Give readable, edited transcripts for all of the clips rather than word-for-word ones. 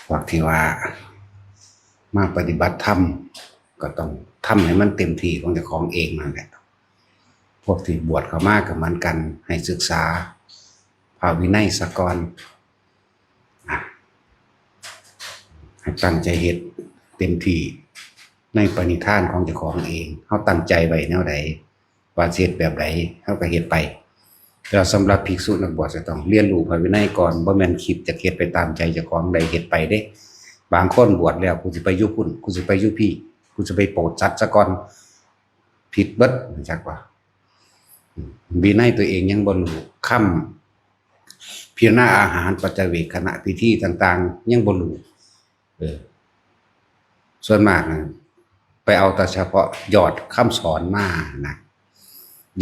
พวกที่ว่ามาปฏิบัติธรรมก็ต้องทำให้มันเต็มที่ของเจ้าของเองนั่นแหละพวกที่บวชเข้ามาก็เหมือนกันให้ศึกษาพระวินัยซะก่อนให้ตั้งใจเฮ็ดเต็มที่ในปณิธานของเจ้าของเองเขาตั้งใจไว้แนวใดว่าสิเฮ็ดแบบใดเขาก็เฮ็ดไปแต่สำหรับภิกษุนักบวชจะต้องเรียนรู้พระวินัยก่อนบ่แม่นคิดจะเฮ็ดไปตามใจเจ้าของใดเฮ็ดไปเด้บางคนบวชแล้วกูสิไปอยู่พุ่นกูสิไปอยู่พี่กูจะไปโปรดสัตว์ซะก่อนผิดเบิดจักว่าวินัยตัวเองยังบ่รู้ค่ำพิจารณาอาหารปัจจเวกขณะพิธีต่างๆยังบ่รู้ส่วนมากนะไปเอาแต่เฉพาะยอดคำสอนมานะ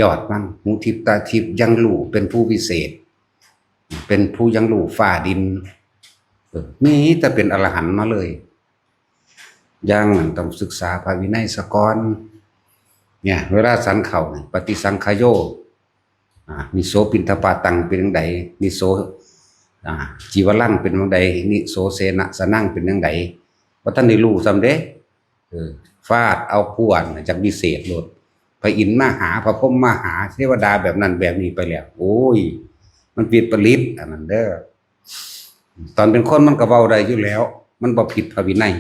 ยอดมันหูทิพตาทิพยังรู้เป็นผู้พิเศษเป็นผู้ยังรู้ฟ้าดินมีแต่เป็นอรหันต์มาเลยยังต้องศึกษาพระวินัยซะก่อนเนี่ยเวลาสันเข่าปฏิสังขโยนิโสปินทปาตังเป็นจังไดนิโสจีวรังเป็นจังไดนิโสเสนะสนั่งเป็นจังไดว่าท่านได้รู้ซ้ำเด้ฟาดเอาพวนจากวิเศษโลดพระอินทร์มาหาพระพรหมมาหาเทวดาแบบนั้นแบบนี้ไปแล้วโอ้ยมันผิดปริตอันนั้นเด้อตอนเป็นคนมันก็เว้าได้อยู่แล้วมันบ่ผิดพระวินัย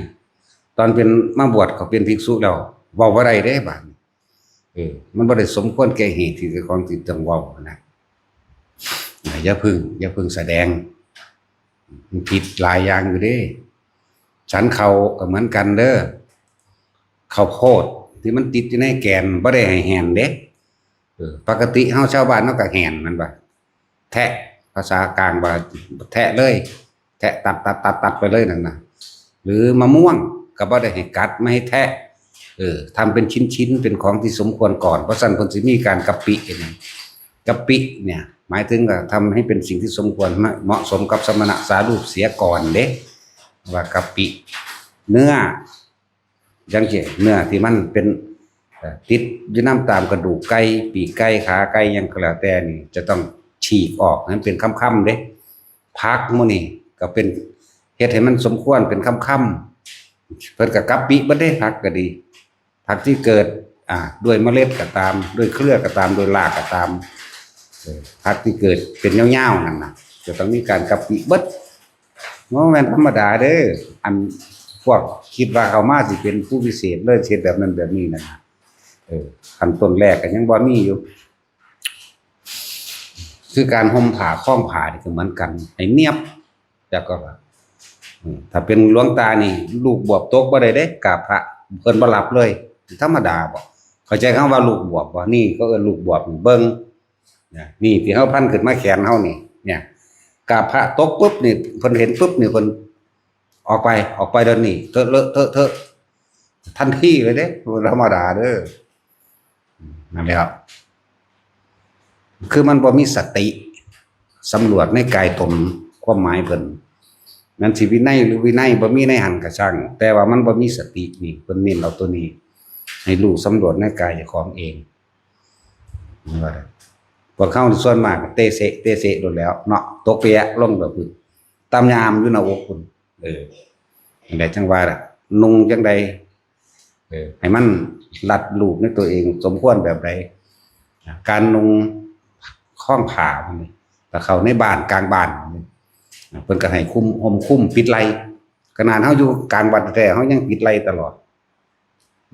ตอนเป็นมาบวชก็เป็นภิกษุแล้วเว้าบ่ได้เด้บาดมันบ่ได้สมควรแก่เหตุที่จะของที่ต้องเว้านะอย่าพึ่งแสดงมันผิดหลายอย่างอยู่เด้ฉันเขาก็เหมือนกันเด้อข้าวโพดที่มันติดอยู่ในแกนบ่ได้ให้แห้งเด้ปกติเฮาชาวบ้านเฮาก็แห้งมันว่าแทะภาษากลางว่าแทะเลยแทะตัดไปเลยนั่นน่ะหรือมะม่วงก็บ่ได้ให้กัดไม่ให้แทะทำเป็นชิ้นๆเป็นของที่สมควรก่อนเพราะฉะนั้นเพิ่นสิมีการกะปิกะปิเนี่ยหมายถึงก็ทำให้เป็นสิ่งที่สมควรเหมาะสมกับสมณะสารูปเสียก่อนเด้ว่ากะปิเนื้อยังเจเนื้อที่มันเป็นติดอยู่น้ำตามกระดูกไก่ปีกไก่ขาไก่ยังก็แล้วแต่นี่จะต้องฉีกออกให้มันเป็นค่ำๆเด้พักมื้อนี้ก็เป็นเฮ็ดให้มันสมควรเป็นค่ำๆเพิ่นก็กะปิบ่ได้พักก็ดีผักที่เกิดด้วยเมล็ดก็ตามด้วยเครือก็ตามโดยรากก็ตามผักที่เกิดเป็นยาวๆนั่นน่ะจะต้องมีการกะปิเบิดบ่แม่นธรรมดาเด้ออันพวกคิดว่าเขามาสิเป็นผู้พิเศษเลยเฮ็ดแบบนั้นแบบนี้นั่นน่ะขั้นต้นแรกก็ยังบ่มีอยู่คือการห่มผ้าคล้องผ้านี่ก็เหมือนกันให้เนียบแล้วก็ถ้าเป็นหลวงตานี่ลูกบวบตกบ่ได้เด้กราบพระเพิ่นบ่รับเลยธรรมดาบ่เข้าใจคำว่าลูกบวบบ่นี่ก็เอิ้นลูกบวบเบิ่งนี่ที่เฮาพันขึ้นมาแขนเฮานี่เนี่ยกราบพระตกปุ๊บนี่เพิ่นเห็นปุ๊บนี่เพิ่นออกไปเดี๋ยวนี้เถอะทันทีเลยเด้ธรรมดาเด้อนั่นแหละครับคือมันบ่มีสติสำรวจในกายตนความหมายเพิ่นนั่นสิวินัยหรือวินัยบ่มีในหันก็ช่างแต่ว่ามันบ่มีสตินี่เพิ่นเน้นเอาตัวนี้ให้รู้สำรวจในกายเจ้าของเองว่าพวกเขาส่วนมากเตะเสะโดนแล้วเนาะตกเปียลงแบบตามยามอยู่หน้าอกคุณจังได๋จังว่าล่ะนุ่งจังได๋ให้มันรัดรูปในตัวเองสมควรแบบใดการนุ่งคล้องผ้ามันนี่ถ้าเข้าในบ้านกลางบ้านเพิ่นก็ให้คุมห่มคุ้มปิดไหล่ขนาดเฮาอยู่กลางบ้านแท้เฮายังปิดไหล่ตลอด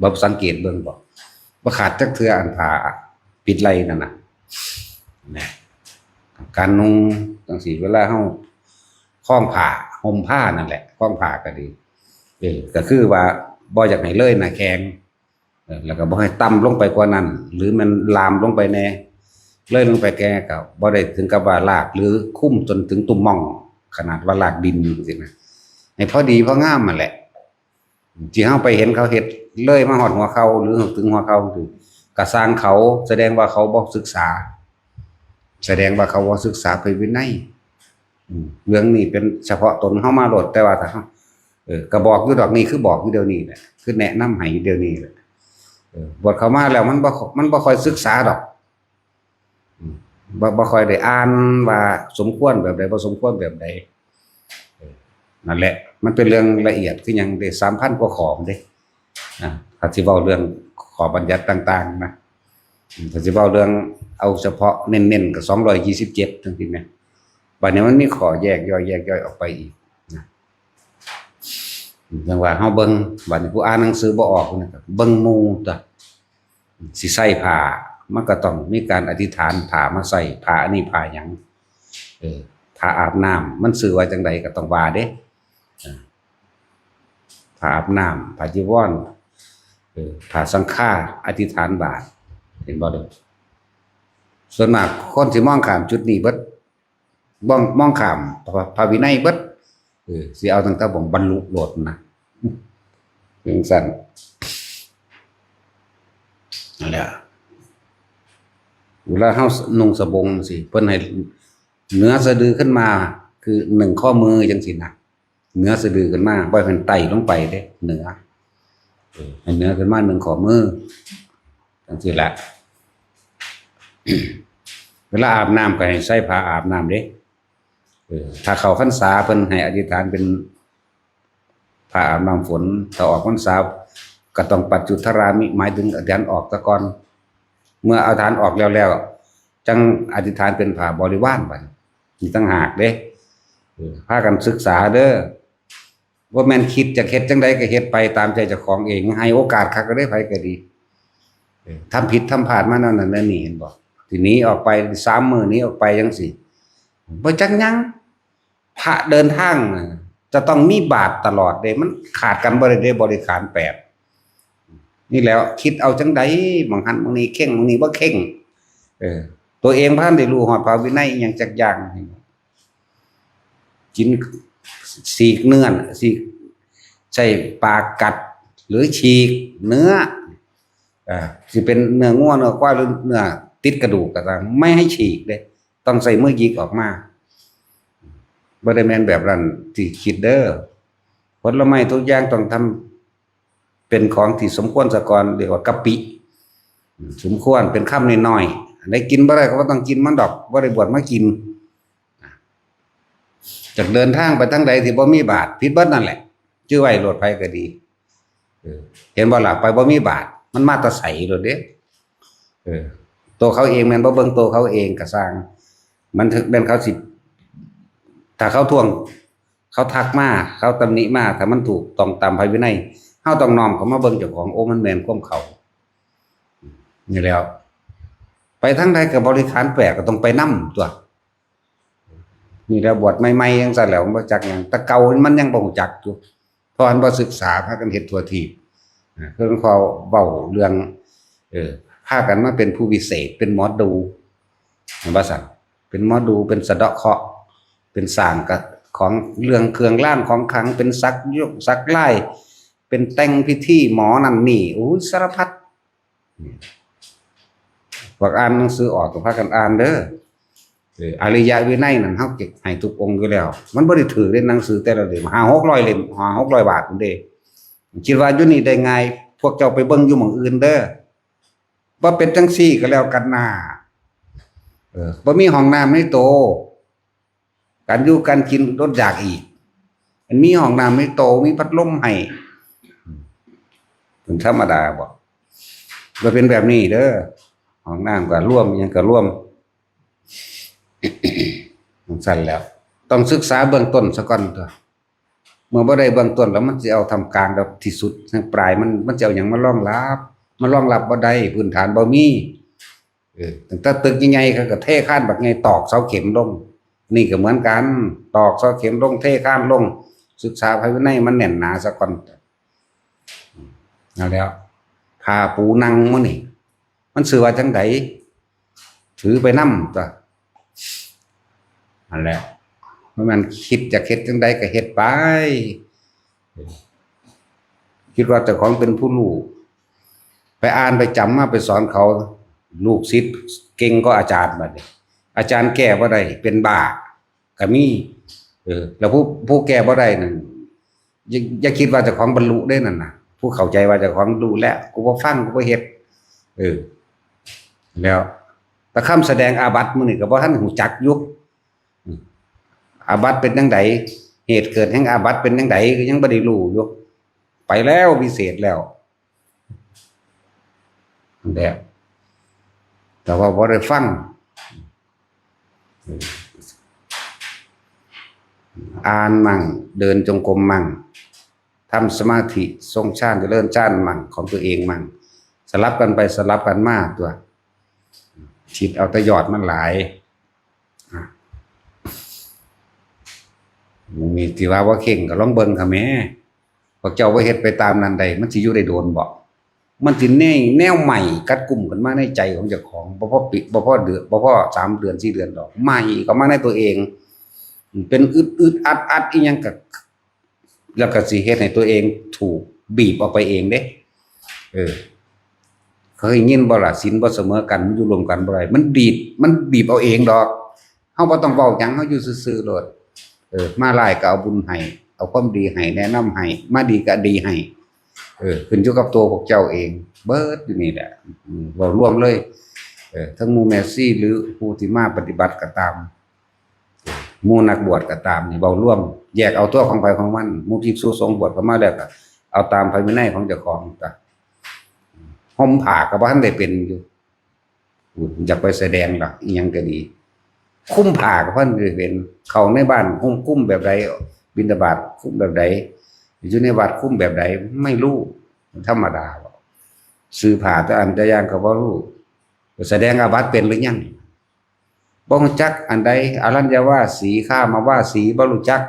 บ่สังเกตเบิ่งบ่ขาดจักเทื่ออันผ้าปิดไหล่นั่นน่ะการนุ่งจังซี่เวลาเฮาคล้องผ้าห่มผ้านั่นแหละคล้องผ้าก็ดีก็คือว่าบ่อยากให้เลยหน้าแข้งแล้วก็บ่ให้ต่ำลงไปกว่านั้นหรือมันลามลงไปแน่เลยลงไปแก่ก็บ่ได้ถึงกับว่าลากหรือคุ้มจนถึงตุ่มม่องขนาดว่าลากดินอยู่จังซี่นะให้พอดีพองามนั่นแหละที่เฮาไปเห็นเขาเฮ็ดเลยมาฮอดหัวเข่าหรือถึงหัวเข่าคือก็สร้างเขาแสดงว่าเขาบ่ศึกษาแสดงว่าเขาบ่ศึกษาพระวินัยเรื่องนี้เป็นเฉพาะตนเฮามาโลดแต่ว่าถ้าก็บอกอยู่ดอกนี้คือบอกอยู่เดี๋ยวนี้แหละคือแนะนำให้เดี๋ยวนี้แหละบทเข้ามาแล้วมันบ่ค่อยศึกษาดอกบ่ค่อยได้อ่านว่าสมควรแบบใดบ่สมควรแบบใด นั่นแหละมันเป็นเรื่องละเอียดคือหยังได้3,000 กว่าข้อเด้ถ้าสิเว้าเรื่องข้อบัญญัติต่างๆนะถ้าสิเว้าเรื่องเอาเฉพาะเน้นๆก็227จังซี่แหมบัดนี้มันมีข้อแยกย่อยออกไปอีกนะอย่างว่าเฮาเบิ่งบัดนี้ผู้อ่านหนังสือบ่ออกนี่ก็เบิ่งหมู่ตัวสิใส่ผ้ามันก็ต้องมีการอธิษฐานผ้ามาใส่ผ้าอันนี้ผ้าหยังผ้าอาบน้ำมันสื่อว่าจังใดก็ต้องว่าเด้ผ้าอาบน้ำผ้าจีวรผ้าสังฆาอธิษฐานบาทเห็นบ่เด้อส่วนมากคนสิมองข้ามจุดนี้เบิดมองข้ามพระวินัยเบิดสิเอาตั้งแต่บ่บรรลุโลดนะจังซั่นนั่นแหละเวลาเฮานุ่งสบงสิเพิ่นให้เหนือสะดือขึ้นมาคือ1ข้อมือจังซี่นะเหนือสะดือขึ้นมาบ่ให้เพิ่นไต่ลงไปเด้เหนือให้เหนือขึ้นมา1ข้อมือจังซี่แหละ เวลาอาบน้ำก็ให้ใส่ผ้าอาบน้ำเด้ถ้าเข้าพรรษาเพิ่นให้อธิษฐานเป็นผ้าอาบน้ำฝนถ้าออกพรรษาก็ต้องปัจจุทรามิหมายถึงอธิษฐานออกซะก่อนเมื่ออธิษฐานออกแล้วจังอธิษฐานเป็นผ้าบริวารบัดนี่ต่างหากเด้พากันศึกษาเด้อว่าแม่นคิดจะเฮ็ดจังได๋ก็เฮ็ดไปตามใจเจ้าของเองให้โอกาสคักก็ได้ไผก็ดีทำผิดทำพลาดมานั่นนี่เห็นบ่ทีนี้ออกไป3มื้อนี้ออกไปจังซี่บ่จักหยังพระเดินทางจะต้องมีบาตรตลอดเด้มันขาดกันบ่ได้เด้บริขาร8นี่แล้วคิดเอาจังได๋บางหันบางนี้เข่งบางนี้บ่เข่งตัวเองบ่ทันได้รู้ฮอดพระวินัยอิหยังจักอย่างกินฉีกเนื้อฉีกใช้ปากกัดหรือฉีกเนื้อสิเป็นเนื้องัวเนื้อควายหรือเนื้อติดกระดูกก็ตามไม่ให้ฉีกเด้ต้องใส่มือหยิกออกมาบ่ได้แม่นแบบนั้นที่คิดเด้อผลไม้ทุกอย่างต้องทำเป็นของที่สมควรซะก่อนเรียกว่ากะปิสมควรเป็นคำน้อยๆได้กินบ่ได้ก็บ่ต้องกินมันดอกบ่ได้บวชมากินจากเดินทางไปทางใดที่บ่มีบาตรผิดเบิดนั่นแหละชื่อไว้โลดไผก็ดีเห็นบ่ล่ะไปบ่มีบาตรมันมาแต่ไสโลดเด้ตัวเขาเองแม่นบ่เบิ่งตัวเขาเองก็สร้างมันถึงเป็นเขาสิถ้าเขาทวงเขาทักมาเขาตำหนิมาถ้ามันถูกต้องตามพระวินัยเฮาต้องน้อมเข้ามาเบิ่งเจ้าของโอ้มันแม่นความเขานี่แล้วไปทางใดก็บริขารแปลกก็ต้องไปนำตัวนี่แล้วบวชใหม่ๆจังซั่นแล้วบ่จักหยังแต่เก่ามันยังบ่ฮู้จักอยู่เพราะอันบ่ศึกษาพากันเฮ็ดทั่วทีปเพิ่นขอเว้าเรื่องพากันมาเป็นผู้วิเศษเป็นหมอดูว่าซั่นเป็นหมอดูเป็นสะเดาะเคราะห์เป็นสร้างกับของเรื่องเครื่องร่างของขลังเป็นซักยกซักไล่เป็นแต่งพิธีหมอนั่นนี่โอ้สารพัดพวกอ่านหนังสือออกก็พากันอ่านเด้ออริยวินัยนั่นเฮาเก็บให้ทุกองค์อยู่แล้วมันบ่ได้ถือเล่นหนังสือแต่ละเล่ม500-600เล่ม500-600 บาทพุ่นเด้คิดว่าอยู่นี่ได้ง่ายพวกเจ้าไปเบิ่งอยู่หม้องอื่นเด้อบ่เป็นจังซี่ก็แล้วกันนะบ่มีห้องน้ำในโตการอยู่การกินลดอยากอีกมันมีห้องน้ำในโตมีพัดลมให้เป็นธรรมดาบ่เป็นแบบนี้เด้อห้องน้ำก็ร่วมหยังก็ร่วมสั่นแล้วต้องศึกษาเบื้องต้นซะก่อนตัวเมื่อบ่ได้เบื้องต้นแล้วมันสิเอาทำกลางแบบที่สุดทางปลายมันจะเอาหยังมารองรับบ่ได้พื้นฐานบ่มีตั้งแต่ตึกใหญ่ๆเขาก็เทคานบักใหญ่ตอกเสาเข็มลงนี่ก็เหมือนกันตอกเสาเข็มลงเทคานลงศึกษาภายในมันแน่นหนาซะก่อนเอาแล้วผ้าปูนั่งมื้อนี่มันชื่อว่าจังไดถือไปนำตัวนั่นแหละมันคิดจะเฮ็ดจังไดก็เฮ็ดไปคิดว่าเจ้าของเป็นผู้รู้ไปอ่านไปจำมาไปสอนเขาลูกศิษย์เก่งก็อาจารย์บัดนี้อาจารย์แก้บ่ได้เป็นบ้าก็มีแล้วผู้แก้บ่ได้นั่นอย่าคิดว่าเจ้าของบรรลุได้นั่นน่ะผู้เข้าใจว่าเจ้าของรู้แล้วกูบ่ฟังกูบ่เฮ็ดแล้วแต่คำแสดงอาบัติมื้อนี้ก็บ่ทันฮู้จักอยู่อาบัติเป็นจังได เหตุเกิดแห่งอาบัติเป็นจังไดก็ยังบ่ได้รู้อยู่ไปแล้ววิเศษแล้วนั่นแหละแต่ว่าบ่ได้ฟังอ่านมั่งเดินจงกรมมั่งทำสมาธิทรงฌานเจริญฌานมั่งของตัวเองมั่งสลับกันไปสลับกันมาตัวคิดเอาแต่ยอดมันหลายมีที่ว่าเข่งก็ลองเบิ่งค่ะแม่พวกเจ้าว่าเฮ็ดไปตามนั้นใดมันสิอยู่ได้โดนบ่มันสิแนวใหม่กัดกลุ่มกันมาในใจของเจ้าของบ่พอปิบ่พอเดือนบ่พอ3 เดือน4 เดือนดอกใหม่ก็มาในตัวเองเป็นอึดอัดอีหยังก็แล้วก็สิเฮ็ดให้ตัวเองถูกบีบออกไปเองเด้เคยยินบ่ล่ะศีลบ่เสมอกันอยู่รวมกันบ่ได้มันบีบเอาเองดอกเฮาบ่ต้องเว้าหยังเฮาอยู่ซื่อๆโลดมาหลายก็เอาบุญให้เอาความดีให้แนะนำให้มาดีก็ดีให้ขึ้นอยู่กับตัวพวกเจ้าเองเบิดอยู่นี่แหละเว้ารวมเลยทั้งหมู่แม่ชีหรือผู้ที่มาปฏิบัติก็ตามหมู่นักบวชก็ตามนี่เว้ารวมแยกเอาตัวของไผของมันหมู่ภิกษุสงฆ์บวชเข้ามาแล้วก็เอาตามพระวินัยของเจ้าของจ้ะห่มผ้าก็บ่ทันได้เป็นอยู่อยากไปแสดงล่ะอีหยังก็ดีคุ้มผ้าก็เพิ่นได้เป็นเข้าในบ้านคุ้มแบบใดบิณฑบาตคุ้มแบบใดอยู่ในวัดคุ้มแบบใดไม่รู้ธรรมดาซื้อผ้าแต่อันแต่อย่างก็บ่รู้แสดงอาบัติเป็นหรือยังบ่รู้จักอันใดอรัญญวาสีข้ามาวาสีบ่รู้จัก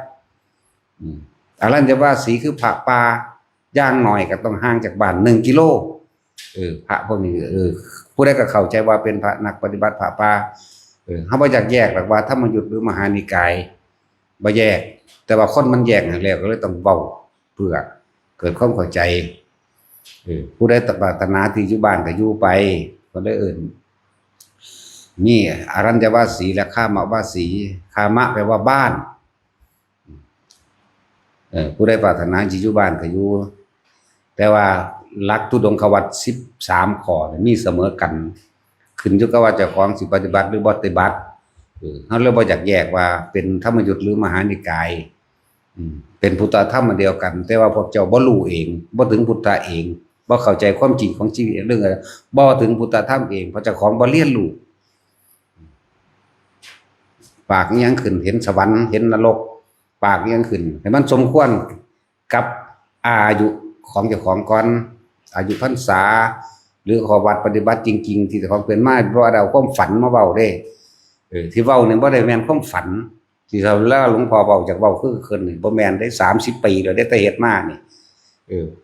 อรัญญวาสีคือพระป่าย่างหน่อยก็ต้องห่างจากบ้าน1 กิโลพระพวกนี้ผู้ใดก็เข้าใจว่าเป็นพระนักปฏิบัติพระป่าเฮาบ่อยากแยกหรอกว่าธรรมยุทธ์หรือมหานิกายบ่แยกแต่ว่าคนมันแยกนั่นแหละก็เลยต้องเว้าเพื่อเกิดความเข้าใจผู้ใดปรารถนาที่อยู่บ้านก็อยู่ไปก็เลยนี่อรัญญวาสีและข้ามาวาสีคามะแปลว่าบ้านผู้ใดปรารถนาที่อยู่บ้านก็อยู่แต่ว่าหลักทุดงควัตร13 ข้อมีเสมอกันขึ้นอยู่กับว่าเจ้าของสิปฏิบัติหรือบ่ปฏิบัติเฮาเลยบ่อยากแยกว่าเป็นธรรมยุทธ์หรือมหานิกายเป็นพุทธธรรมเดียวกันแต่ว่าพวกเจ้าบ่รู้เองบ่ถึงพุทธะเองบ่เข้าใจความจริงของชีวิตเรื่องอะไรบ่ถึงพุทธธรรมเองเพราะเจ้าของบ่เรียนรู้ปากยังขึ้นเห็นสวรรค์เห็นนรกปากยังขึ้นให้มันสมควรกับอายุของเจ้าของก่อนอายุพรรษาหรือขอวัดปฏิบัติจริงๆที่เจ้าของเป็นมาเพราะเอาความฝันมาเว้าเด้ที่เว้าเนี่ยบ่ได้แม่นความฝันที่เราเล่าหลวงพ่อเว้าจากเว้าคือคืนนี่บ่แม่นได้30 ปีแล้วได้แต่เฮ็ดมานี่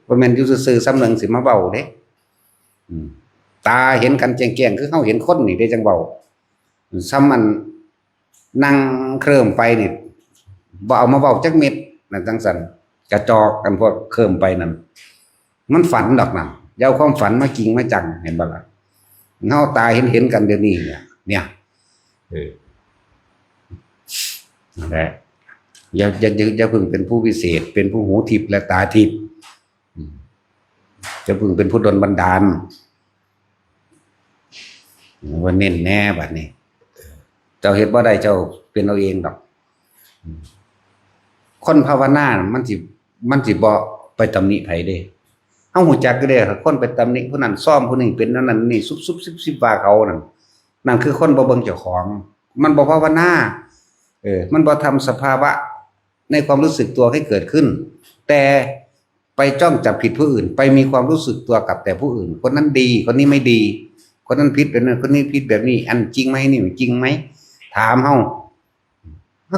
บ่แม่นอยู่ซื่อๆซ้ำหนึ่งสิมาเว้าเด้ตาเห็นกันแจ้งๆคือเฮาเห็นคนนี่ได้จังเว้าซ้ำมันนั่งเคลิ้มไปนี่บ่เอามาเว้าจักเม็ดนั่นจังซั่นกระจอกกันพวกเคลิ้มไปนั่นมันฝันดอกนั่นอย่าเอาความฝันมากิงมาจังเห็นบ่ล่ะเฮาตาเห็นกันเดี๋ยวนี้เนี่ยนั่นแหละอย่าเพิ่งเป็นผู้วิเศษเป็นผู้หูทิพย์และตาทิพย์จะเพิ่งเป็นผู้ดลบันดาลว่าเน้นแน่บัดนี้เจ้าเฮ็ดบ่ได้เจ้าเป็นเอาเองดอกคนภาวนามันสิบ่ไปตำหนิไผเด้เฮาฮู้จักอยู่เด้คนไปตำหนิผู้นั้นซ่อมผู้นี้เป็นนั้นนี่ซุบๆซิบๆว่าเขานั่นคือคนบ่เบิ่งเจ้าของมันบ่ภาวนามันบ่ทำสภาวะในความรู้สึกตัวให้เกิดขึ้นแต่ไปจ้องจับผิดผู้อื่นไปมีความรู้สึกตัวกับแต่ผู้อื่นคนนั้นดีคนนี้ไม่ดีคนนั้นผิดแบบนั้นคนนี้ผิดแบบนี้อันจริงไหมนี่จริงไหมถามเฮา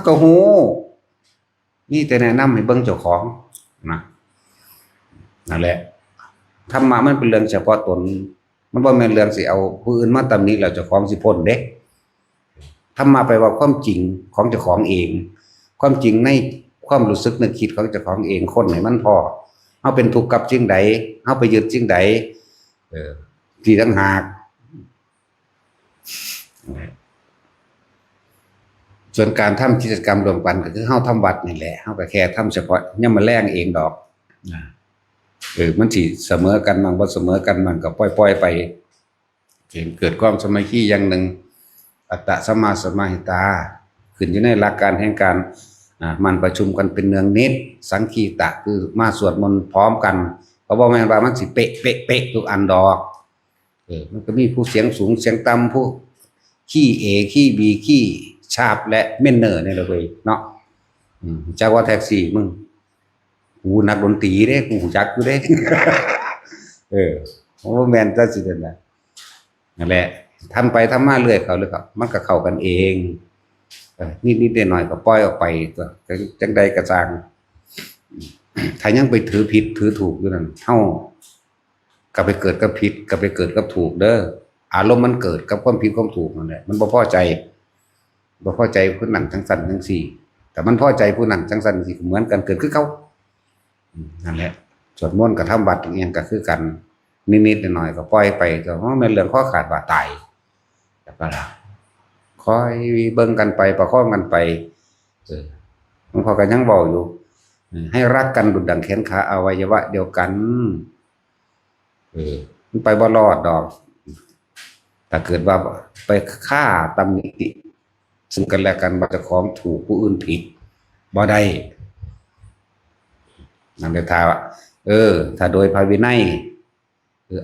ก็ฮู้นี่แต่แนะนำให้เบิ่งเจ้าของนั่นแหละธรรมะมันเป็นเรื่องเฉพาะตนมันบ่แม่นเรื่องสิเอาผู้อื่นมาตำหนิแล้วเจ้าของสิพ้นเด้ธรรมะแปลว่าความจริงของเจ้าของเองความจริงในความรู้สึกนึกคิดของเจ้าของเองคนให้มันพอเฮาเป็นทุกข์กับสิ่งใดเฮาไปยึดสิ่งใดที่ต่างหากส่วนการทำกิจกรรมรวมกันก็คือเฮาทำวัดนี่แหละเฮาก็แค่ทำเฉพาะยามมื้อแลงเองดอกมันสิเสมอกันมั่งบ่เสมอกันมั่งก็ปล่อยๆไปเกิดความสามัคคีอย่างหนึ่งอัตตะสัมมาสมาหิตาขึ้นอยู่ในหลักการแห่งการ มันประชุมกันเป็นเนืองนิดสังคีตะคือมาสวดมนต์พร้อมกันเขาบอกแม่นว่ามันสิเป๊ะเป๊ะเป๊ะทุกอันดอกมันก็มีผู้เสียงสูงเสียงต่ำผู้ขี้เอขี้บีขี้ชาบและเมนเนอร์นี่เลยเนาะจากว่าแท็กซี่มึงกูนักดนตรีเด้กูจักกูเด้ โอ้แมนจะสิเด่นนะนั่นแหละทำไปทำมาเรื่อยเขาเลยครับมันก็เข้ากันเองนิดหน่อยก็ปล่อยออกไปตัวจังใดกระจางถ้ายังไปถือผิดถือถูกอยู่นั่นเท่ากับไปเกิดกับผิดกับไปเกิดกับถูกเด้ออารมณ์มันเกิดกับความผิดความถูกนั่นแหละมันบ่พอใจผู้นั้นทั้งสั้นทั้งสี่แต่มันพอใจผู้นั้นทั้งสั้นสี่เหมือนกันเกิดขึ้นเขานั่นแหละสวดมนต์กับทำบัตรอย่างเงี้ยก็คือกันนิดหน่อยก็ปล่อยไปแต่ว่ามันเรื่องข้อขาดบาดตายแต่ก็ละคอยเบิ่งกันไปประคองกันไปมันพอกันยังบอกอยู่ให้รักกันดุจดั่งแขนขาอวัยวะเดียวกันมันไปบ่รอดดอกถ้าเกิดว่าไปฆ่าตำหนิซึ่งกันและกันว่าเจ้าของถูกผู้อื่นผิดบ่ได้นั่นเลยท้าถ้าโดยภายวินัย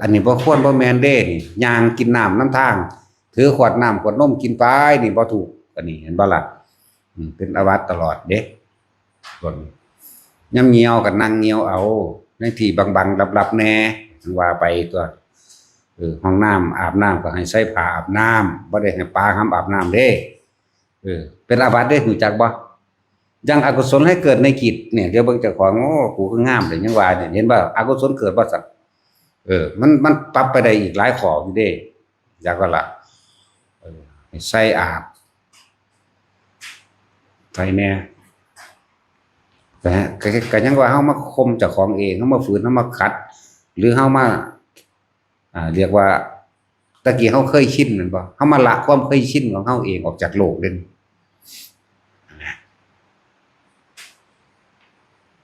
อันนี้บ่ควรบ่แม่นเด้นี่ย่างกินน้ำน้ำทางถือขวดน้ำขวดนมกินไปนี่บ่ถูกอันนี้เห็นบ่ล่ะเป็นอาวัตตลอดเด้คนย่ำเงียวกับนั่งเงียวเอาในที่บังๆลับๆแน่ว่าไปตัวห้องน้ำอาบน้ำก็ให้ใส่ผ้าอาบน้ำบ่ได้ให้ปลาห้ามอาบน้ำเด้เป็นอาบัติเด้รู้จักบ่ยังอกุศลให้เกิดในจิตเนี่ยเดี๋ยวเบิ่งเจ้าของโอ้กูก็งามเลยยังว่าเนี่ยเห็นบ่อกุศลเกิดบ่สักมันปรับไปได้อีกหลายข้ออยู่เด้อยากว่าล่ะให้ใส่อาบไปแน่แต่ก็ยังว่าเฮามาคมเจ้าของเองเฮามาฝืนเฮามาขัดหรือเฮามาเรียกว่าตะกี้เฮาเคยชินนั่นบ่เฮามาละความเคยชินของเฮาเองออกจากโลกเด่น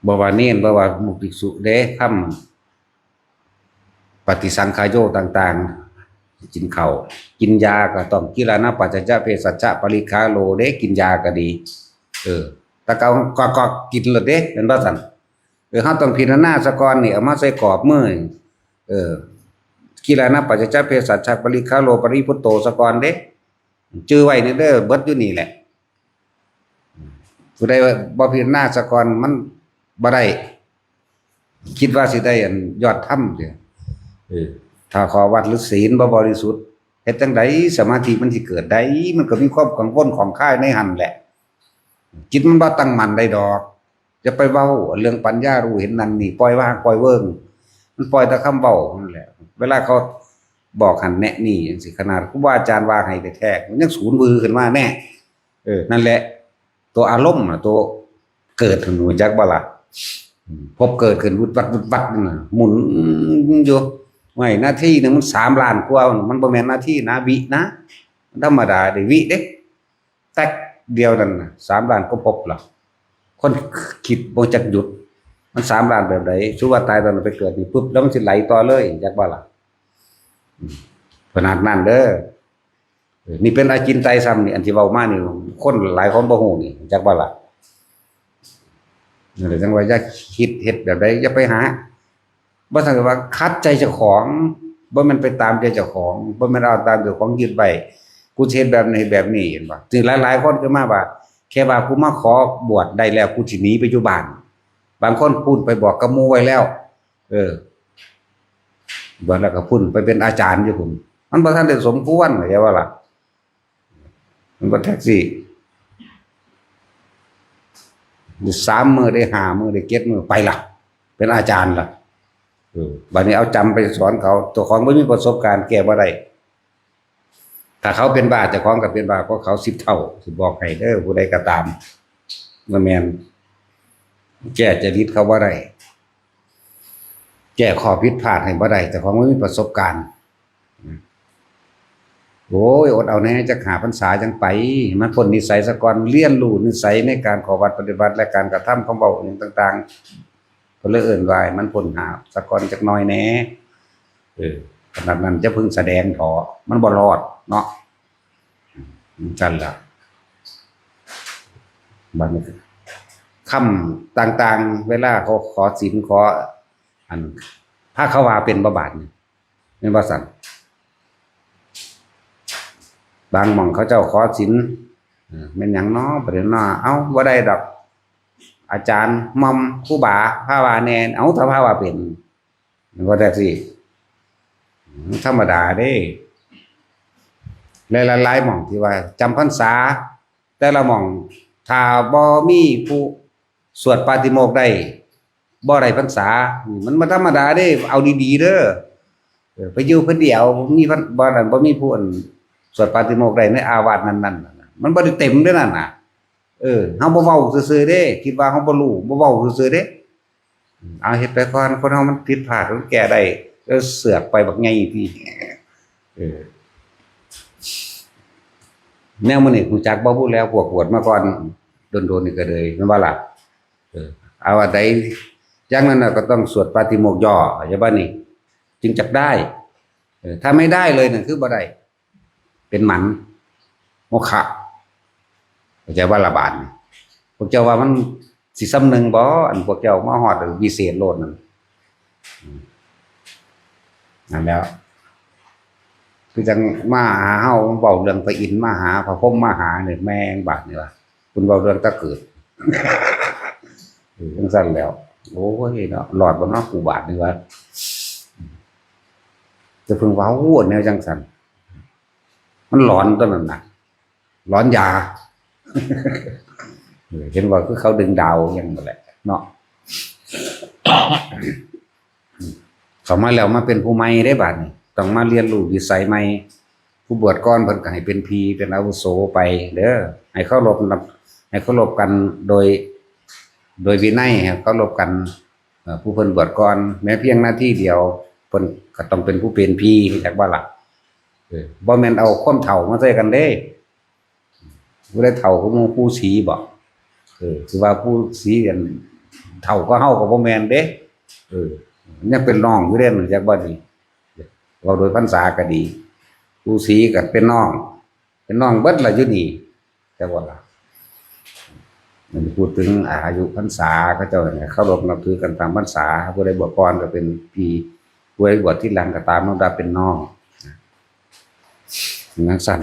บ่ว่าเน้นบ่ว่ามุติสุเด้คำปฏิสังขายโยต่างๆกินข้าวกินยาก็ต้องกิรานะปัจจจะเภสัชจะปริคาโลเด้กินยาก็ดีตะเกาก็กินเลยเด้เป็นว่าซั่นเฮาต้องพิจารณาซะก่อนนี่เอามาใส่กรอบมือกิรานะปัจจจะเภสัชจะปริคาโลปริพุตโตซะก่อนเด้จื้อไว้นี่เด้อเบิดอยู่นี่แหละผู้ใดบ่พิจารณาซะก่อนมันบ่ได้คิดว่าสิได้อันยอดธรรมเด้ถ้าขอวัดหรือศีลบ่บริสุทธิ์เฮ็ดจังไดสมาธิมันสิเกิดได้มันก็มีความกังวลของข้ายในหันแหละจิตมันบ่ตั้งมั่นได้ดอกจะไปเว้าเรื่องปัญญารู้เห็นนั่นนี่ปล่อยวางปล่อยเวิงมันปล่อยแต่คำเว้านั่นแหละเวลาเขาบอกหันแนะนี่จังซี่ขนาดครูบาอาจารย์ว่าให้แท้ๆมันยังสูญวือขึ้นมาแน่นั่นแหละตัวอารมณ์น่ะตัวเกิดถึงรู้จักบ่ล่ะพบเกิดขึ้นวุดวัดนั่นน่ะหมุนอยู่ไม่หน้าที่นึงมัน3 ล้านกว่ามันบ่แม่นหน้าที่นะวินะธรรมดาได้วิเด้แตกเดียวนั่นน่ะ3 ล้านก็พบล่ะคนคิดบ่จักหยุดมัน3 ล้านแบบใดสุว่าตายตอนไปเกิดนี่ปุ๊บแล้วมันสิไหลต่อเลยจักบ่ล่ะขนาดนั้นเด้อนี่เป็นอาจินไตยซ้ำนี่อันที่เว้ามานี่คนหลายคนบ่ฮู้นี่จักบ่ล่ะนั่นแหละจังว่าอย่าคิดเฮ็ดแบบใดอย่าไปหาบ่ซั่นก็ว่าคัดใจเจ้าของบ่แม่นไปตามใจเจ้าของบ่แม่นเอาตามเจ้าของยึดไว้กูเฮ็ดแบบนี้แบบนี้เห็นบ่ถึงหลายๆคนก็มาว่าแค่ว่ากูมาขอบวชได้แล้วกูสิหนีไปอยู่บ้านบางคนพูดไปบอกกับหมู่ไว้แล้วบวชแล้วก็พุ่นไปเป็นอาจารย์อยู่พุ่นมันบ่ทันได้สมควรเข้าว่าล่ะมันบ่แท็กซี่อยู่3 มื้อได้5 มื้อได้7 มื้อไปล่ะเป็นอาจารย์ล่ะบัดนี้เอาจำไปสอนเขาตัวของบ่มีประสบการณ์แก้บ่ได้ถ้าเขาเป็นบ้าเจ้าของก็เป็นบ้าเพราะเขา10 เท่าสิบอกให้เด้อผู้ใดก็ตามบ่แม่นแก้จริตเขาบ่ได้แก้ข้อผิดพลาดให้บ่ได้แต่ของบ่มีประสบการณ์โอ้ยอดเอาแน่จัก5 พรรษาจังไปมันพ้นนิสัยซะก่อนเรียนรู้นิสัยในการขอวัดปฏิบัติและการกระทำของเว้าอย่างต่างๆก็เลยเอิ้นว่ามันพ้นหาซะก่อนจักหน่อยแน่ขนาดนั้นจะพึ่งแสดงถอมันบ่รอดเนาะจั่นล่ะบัดนี้ คำต่างๆเวลาเขาขอศีลขออันพระเขาว่าเป็นบาทนี่เป็นบ่สั่นบางหม่องเขาเจ้าขอศีลแม่นหยังเนาะประเด็นเนาะเอ้าบ่ได้ดอกอาจารย์หม่อมครูบาพระว่าแน่เอ้าถ้าพระว่าเป็นบ่ได้สิธรรมดาเด้หลายๆหม่องที่ว่าจำพรรษาแต่ละหม่องถ้าบ่มีผู้สวดปาฏิโมกข์ได้บ่ได้พรรษามันบ่ธรรมดาเด้เอาดีๆเด้อไปอยู่คนเดียวมีบ่นั่นบ่มีผู้สวดปาฏิโมกข์ได้ในอาวาสนั้นๆมันบ่ได้เต็มเด้อนั่นน่ะเฮาบ่เว้าซื่อๆเด้คิดว่าเฮาบ่รู้บ่เว้าซื่อๆเด้เอาเฮ็ดไปก่อนคนเฮามันผิดพลาดมันแก้ได้เสือกไปบักใหญ่พี่แนวมื้อนี้รู้จักบ่พูดแล้วพวกบวชมาก่อนโดนๆนี่ก็เลยแม่นบ่ล่ะเอาว่าใดอย่างนั้นน่ะก็ต้องสวดปาฏิโมกข์ย่อใช่ป่ะนี่จึงจักได้ถ้าไม่ได้เลยนั่นคือบ่ได้เป็นหมันโมฆะเข้าใจว่าละบาดพวกเจ้าว่ามันสิสำนึงบ่อันพวกเจ้ามาฮอดวิเศษโลดนั่นแล้วคือจังมาหาเฮาเว้าเรื่องพระอินทร์มาหาพระพรหมมาหาเนี่ยแม่งบาดนี่ว่าคุณเว้าเรื่องตะเกิดจังซั่นแล้วโอ้ยเนาะหลอดบ่เนาะกูบาดนี่ว่าจะเพิ่งเว้าแนวจังซั่นมันหลอนตัวนั้นน่ะหลอนยาเห็นว่าคือเขาดึงดาวอย่างนั้นแหละเนาะเขามาแล้วมาเป็นผู้ใหม่ได้บาดนี้ต้องมาเรียนรู้วิสัยใหม่ผู้บวชก่อนเพิ่นก็ให้เป็นพีเป็นอาวุโสไปเด้อให้เคารพกันโดยวินัยเคารพกันผู้เพิ่นบวชก่อนแม้เพียงหน้าที่เดียวเพิ่นก็ต้องเป็นผู้เป็นพีจักว่าล่ะบ่แม่นเอาความเฒ่ามาใส่กันเด้ผู้ใดเฒ่าก็หมู่ผู้สีบ่คือว่าผู้สีกันเฒ่าก็เฮาก็บ่แม่นเด้ยังเป็นน้องอยู่เด้จักบ่นี่เว้าโดยพรรษาก็ดีผู้สีก็เป็นน้องเบิดล่ะอยู่นี่จักว่าล่ะมันพูดถึงอายุพรรษาเขาเจ้าเคารพนับถือกันตามพรรษาผู้ใดบวชก่อนก็เป็นพี่ผู้ใดบวชที่หลังก็ตามลำดับเป็นน้องนักสั่น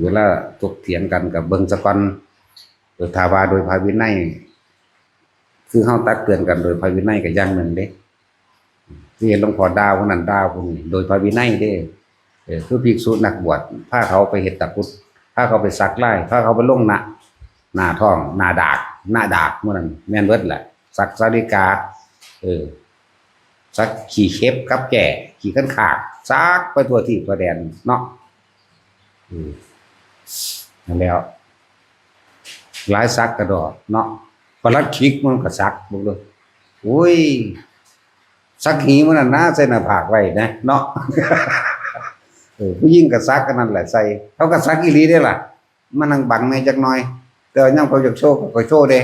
เวลาถกเถียงกันกับเบิ่งซะก่อนโดยทาวาโดยพระวินัยคือเฮาตักเตือนกันโดยพระวินัยก็อย่างหนึ่งเด้ที่เห็นหลวงพ่อดาวคนนั้นดาวคนนี้โดยพระวินัยเด้คือภิกษุนักบวชพาเขาไปเฮ็ดตะกุดพาเขาไปสักไล่พาเขาไปลงหน้าท้องหน้าดากมื้อนั้นแม่นเบิดแหละสักสาริกาสักขี่เข็บกับแก่ขี่ขันขากซักไปทั่วที่ทั่วแดนเนาะนั่นแล้วหลายซักกระดอดเนาะปลัดคิกมันก็ซักบ่เลยโอ้ยซักหีมันน่ะนะใส่หน้าผากไว้นะเนาะผู้หญิงก็ซักกันนั่นแหละใส่เขาก็ซักอีหลีได้ล่ะมันนั่งบังในจักหน่อยแต่ยังเขาอยากโชว์ก็โชว์เด้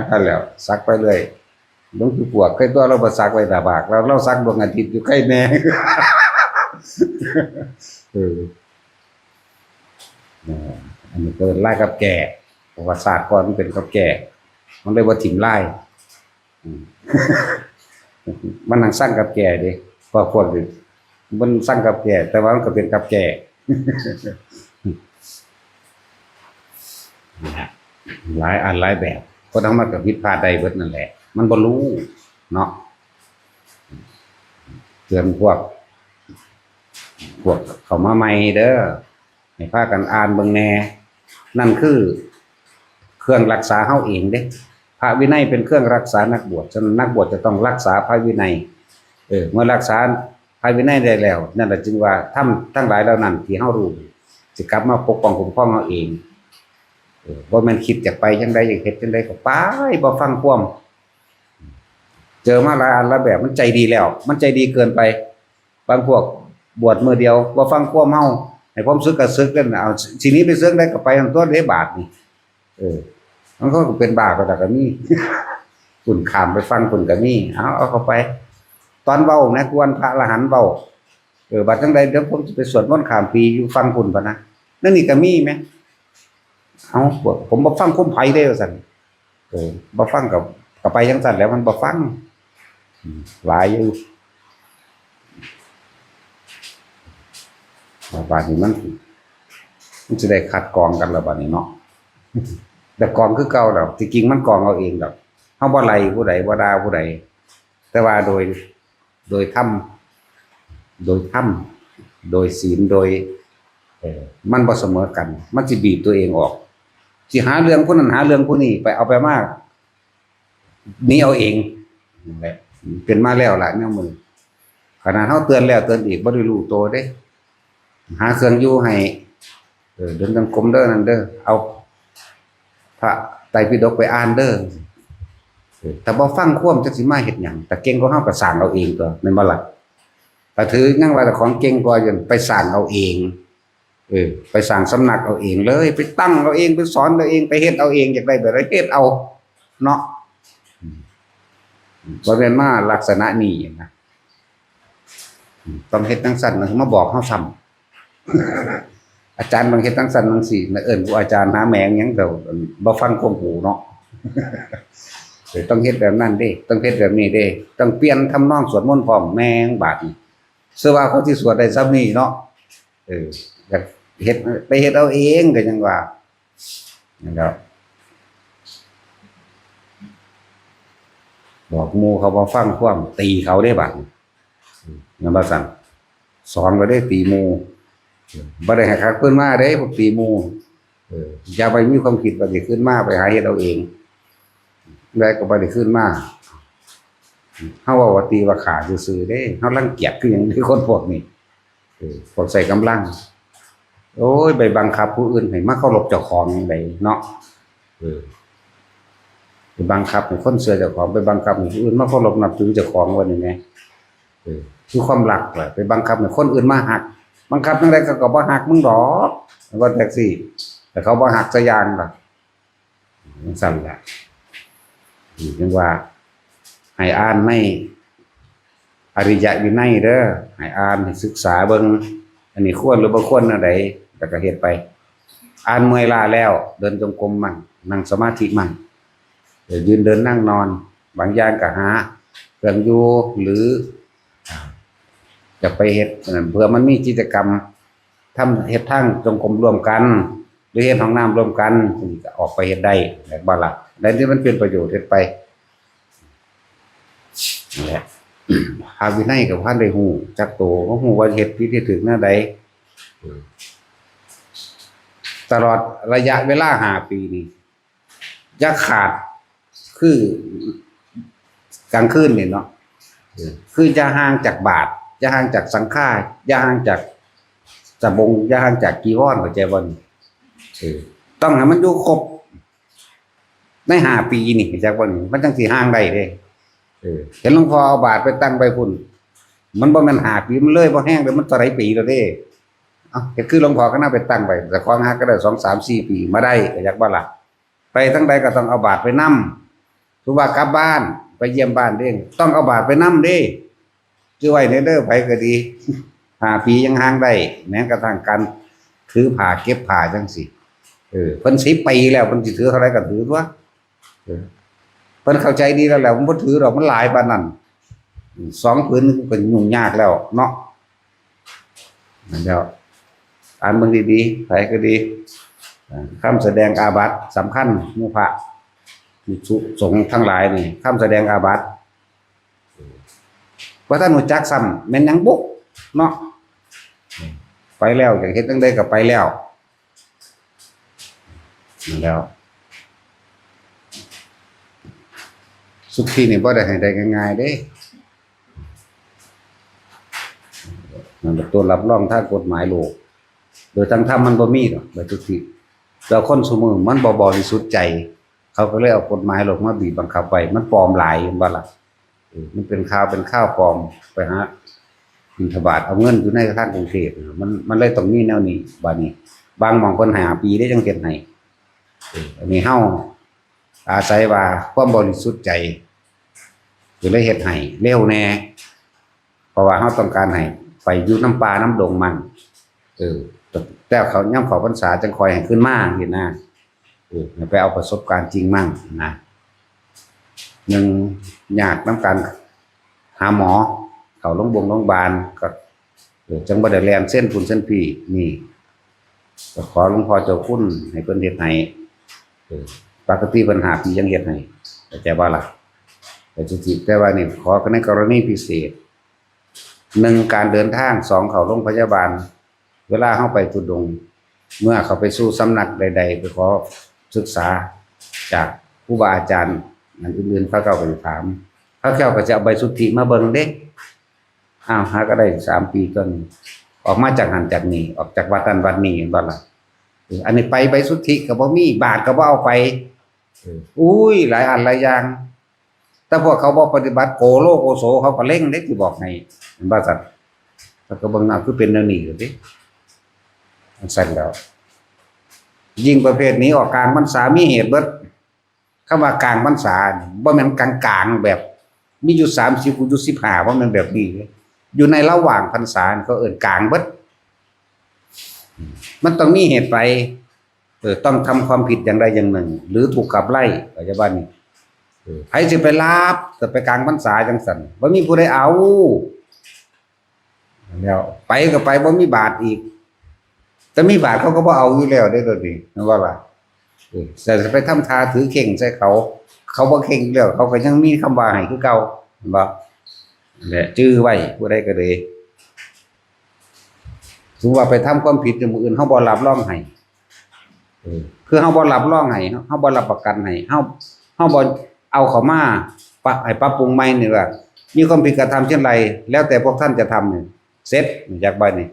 นั่นแล้วซักไปเรื่อยหลวงปู่ปวกเคยตัวเราบ่ซักไว้หน้าผากเราซักดวงอาทิตย์อยู่ใกล้แน่อันนี้เกินไล่กับแก่ประวัติศาสตร์ก่อนมันเป็นกับแก่มันเลยว่าถิ่มไล่มันนั่งสร้างกับแก่ดิพอพวกนี้มันสร้างกับแก่แต่ว่ามันก็เป็นกับแก่หลายอันหลายแบบก็ทั้งมากับผิดพลาดใดเบิดนั่นแหละมันบ่รู้เนาะเตือนพวกเขามาใหม่เด้อให้พากันอ่านเบิ่งแน่นั่นคือเครื่องรักษาเฮาเองเด้พระวินัยเป็นเครื่องรักษานักบวชฉะนั้นนักบวชจะต้องรักษาพระวินัยเมื่อรักษาพระวินัยได้แล้วนั่นแหละจึงว่าทำทั้งหลายเหล่านั้นที่เฮารู้สิกลับมาปกป้องคุ้มครองเฮาเองบ่แม่นคิดจะไปจังได๋อยากเฮ็ดจังได๋ก็ไปบ่ฟังความเจอมาหลายอันละแบบมันใจดีแล้วมันใจดีเกินไปบางพวกบวชมื้อเดียวบ่ฟังความเฮาให้ความสึกก็สึกกันเอาทีนี้ไปสึกได้ก็ไปทั้งตัวได้บาทนี่มันก็เป็นบาปก็มีฝุ่นขามไปฟังฝุ่นก็มีเอาเข้าไปตอนเว้านะควรพระอรหันต์เว้าบัดจังได๋เดี๋ยวผมสิไปสวดมนต์ข้ามปีอยู่ฟังฝุ่นพะนะ นั่นนี่ก็มีไหมเอาผมบ่ฟังคุ้มไผได้ว่าซั่นบ่ฟังกับไปจังซั่นแล้วมันบ่ฟังหลายอยู่บาดนี้มันสิได้คัดกรองกันแล้วบัดนี้เนาะแต่กรองคือเก่าแล้วที่จริงมันกรองเอาเองดอกเฮาบ่ไล่ผู้ใดบ่ด่าผู้ใดแต่ว่าโดยธรรมโดยศีลโดยมันบ่เสมอกันมันสิบีบตัวเองออกสิหาเรื่องคนนั้นหาเรื่องผู้นี้ไปเอาไปมากหนีเอาเองนั่นแหละเป็นมาแล้วล่ะแนวมือขนาดเฮาเตือนแล้วเตือนอีกบ่ได้รู้ตัวเด้หาเครื่องอยู่ให้เดินจงกรมเด้อนั่นเด้อเอาพระไตรปิฎกไปอ่านเด้อแต่บ่ฟังความจักสิมาเฮ็ดหยังแต่เก่งกว่าเฮาก็สร้างเอาเองตัวแม่นบ่ล่ะแต่ถือยังว่าแต่ของเก่งกว่าจนไปสร้างเอาเองไปสร้างสำนักเอาเองเลยไปตั้งเอาเองไปสอนเอาเองไปเฮ็ดเอาเองอยากได้แบบไรเฮ็ดเอาเนาะบ่แม่นมาลักษณะนี้นะต้องเฮ็ดจังซั่นนะมาบอกเฮาซ้ำอาจารย์บางเฮ็ดจังซั่นจังซี่นะเอิ้นผู้อาจารย์หาแหมงหยังเด้อบ่ฟังความหูเนาะต้องเฮ็ดแบบนั้นเด้ต้องเฮ็ดแบบนี้เด้ต้องเปลี่ยนทำนองสวดมนต์พร้อมแม่งบาดนี้เสื้อว่าเขาที่สวดได้ซ้ำนี้เนาะอยากเฮ็ดไปเฮ็ดเอาเองก็จังว่านั่นแหละบอกหมู่เขาบ่ฟังความตีเขาได้บาดนั่นว่าซั่นสอนก็ได้ตีหมู่บ่ได้ให้คักเพิ่นมาเด้พวกตีหมู่อย่าไปมีความคิดว่าสิขึ้นมาไปหาเฮ็ดเอาเองได้ก็บ่ได้ขึ้นมาเฮาว่าตีว่าขาซื่อๆเด้เฮารังเกียจคือหยังคือคนพวกนี้พวกใส่กำลังโอ้ยไปบังคับผู้อื่นให้มาเคารพเจ้าของจังไดเนาะไปบังคับให้คนเชื่อเจ้าของไปบังคับให้ผู้อื่นมาเคารพนับถือเจ้าของว่านี่แหมคือความรักแหละไปบังคับให้คนอื่นมาฮักบังคับจังไดก็บ่ฮักมึงดอกว่าแท็กซี่แต่เขาบ่ฮักซะอย่างล่ะจังซั่นแหละจังว่าให้อ่านในอริยวินัยเด้อให้อ่านให้ศึกษาเบิ่งอันนี้ควรหรือบ่ควรอันใดแล้วก็เฮ็ดไปอ่านเมื่อยล้าแล้วเดินจงกรมมั่นนั่งสมาธิมั่นยืนเดินนั่งนอนบางอย่างก็หาเครื่องอยู่หรือจะไปเฮ็ดเพื่อมันมีกิจกรรมทำเฮ็ดทางจงกรมร่วมกันหรือเฮ็ดห้องน้ำร่วมกันก็ออกไปเฮ็ดได้แบบบ่ล่ะแล้วที่มันเป็นประโยชน์เฮ็ดไปนั่นแหละหาวินัยกับพันได้ฮู้จักโตก็ฮู้ว่าเฮ็ดผิดเฮ็ดถูกแนวใดตลอดระยะเวลา5 ปีนี้อย่าขาดคือกลางคืนนี่เนาะคืออย่าห่างจากบาตรอย่าห่างจากสังฆาอย่าห่างจากสบงอย่าห่างจากจีวรเข้าใจบ่ต้องให้มันอยู่ครบใน5 ปีนี่จักบ่นี่มันจังสิห่างได้เด้เห็นหลวงพ่อเอาบาตรไปตั้งไปพุ่นมันบ่แม่น5 ปีมันเลยบ่แห้งเลยมันเท่าไหร่ปีแล้วเด้ก็คือหลวงพ่อก็น่าไปตั้งไปแต่ของฮักก็ได้2 3 4 ปีมาได้ก็อยากบ่ล่ะไปทั้งใดก็ต้องเอาบาตรไปนำทุว่ากลับบ้านไปเยี่ยมบ้านเด้งต้องเอาบาตรไปนำเด้ชื่อไว้เด้อไผก็ดี5 ปียังห่างได้แม้กระทั่งการถือผ้าเก็บผ้าจังซี่เพิ่น10 ปีแล้วเพิ่นสิถือเท่าไหร่ก็ถือตัวเพิ่นเข้าใจดีแล้วแหละผมบ่ถือดอกมันหลายปานนั้น2 ผืนก็ยุ่งยากแล้วเนาะนั่นแล้วอ่านเบิ่งดีๆไผก็ดีคำแสดงอาบัติสำคัญหมู่พระสงฆ์ทั้งหลายนี่คำแสดงอาบัติว่าท่านรู้จักซ้ำแม่นหยังบุเนาะไปแล้วอยากเฮ็ดจังได๋ก็ไปแล้วนั่นแล้วสุขีนี่บ่ได้ให้ได้ง่ายๆเด้มันเป็นตัวรับรองทางกฎหมายโลกโดยทางธรรมมันบ่มีดอกแบบทุกทีแล้วคนซุมื้อมันบ่บริสุทธิ์ใจเขาก็เลยเอากฎหมายโลกมาบีบบังคับไว้มันปลอมหลายบ่ล่ะมันเป็นข่าวปลอมไปหาบิณฑบาตเอาเงินอยู่ในธนาคารกรุงเทพมันเลยต้องมีแนวนี้บัดนี้บางหม่องเพิ่นให้5 ปีได้จังเฮ็ดให้อันนี้เฮาอาศัยว่าความบริสุทธิ์ใจก็เลยเฮ็ดให้เร็วแน่เพราะว่าเฮาต้องการให้ไปอยู่น้ำป่าน้ำดงมันต แต่เขาย่ำเขาพรรษาจังคอยให้ขึ้นมาเห็นนะไปเอาประสบการณ์จริงมั่งนะหนึ่งยากน้ำกันหาหมอเขาโรงพยาบาลก็จังบ่ได้แลนเส้นพุ่นเส้นพี่นี่ก็ขอหลวงพ่อเจ้าคุณให้เพิ่นเฮ็ดให้ปกติเพิ่นหาปียังเฮ็ดให้แต่ว่าล่ะแต่จริงๆแต่ว่านี่ขอในกรณีพิเศษหนึ่งการเดินทางสองเขาโรงพยาบาลเวลาเข้าไปทุดงเมื่อเขาไปสู่สำนักใดๆไปขอศึกษาจากครูบาอาจารย์อันอื่นๆเขาก็ไปถามเขาก็จะเอาใบสุทธิมาเบิ่งเด้หาก็ได้3 ปีจนออกมาจากหันจากนี่ออกจากวัดนั้นวัดนี้บ่ล่ะอันนี้ไปใบสุทธิก็บ่มีบาทก็บ่เอาไปอุ้ยหลายอันหลายอย่างแต่พวกเขาบ่ปฏิบัติโกโลโกโสเขาก็เล่งเด้สิบอกให้ว่าซั่นแล้วก็เบิ่งเอาคือเป็นแนวนี้อยู่ดิมันสั่นแล้วยิ่งประเภทนี้ออกกลางพรรษามีเหตุเบิดคำว่ากลางพรรษาบ่แม่นกลางๆแบบมีอยู่30อยู่15บ่แม่นแบบนี้เลยอยู่ในระหว่างพรรษาก็เอิ้นกลางเบิดมันต้องมีเหตุไปต้องทำความผิดอย่างใดอย่างหนึ่งหรือถูกขับไล่ก็จะว่านี่ใครสิไปลาบแต่ไปกลางพรรษาจังซั่นบ่มีผู้ใดเอาแล้วไปก็ไปบ่มีบาทอีกแต่มีบาทเขาก็บ่เอาอยู่แล้วได้ตัวนี้นะว่าล่ะแต่จะไปทำทาถือเข่งใส่เขาบ่เข่งแล้วเขาก็ยังมีคำว่าให้คือเก่าเห็นบ่แหละจื้อไว้ผู้ใดก็เลยสมมุติว่าไปทำความผิดอย่างอื่นเฮาบ่รับรองให้คือเฮาบ่รับรองให้เฮาบ่รับประกันให้เฮาบ่เอาเข้ามาให้ปรับปรุงใหม่นี่ว่ามีความผิดกระทำเช่นไรแล้วแต่พวกท่านจะทำนี่เสร็จจากบัดนี้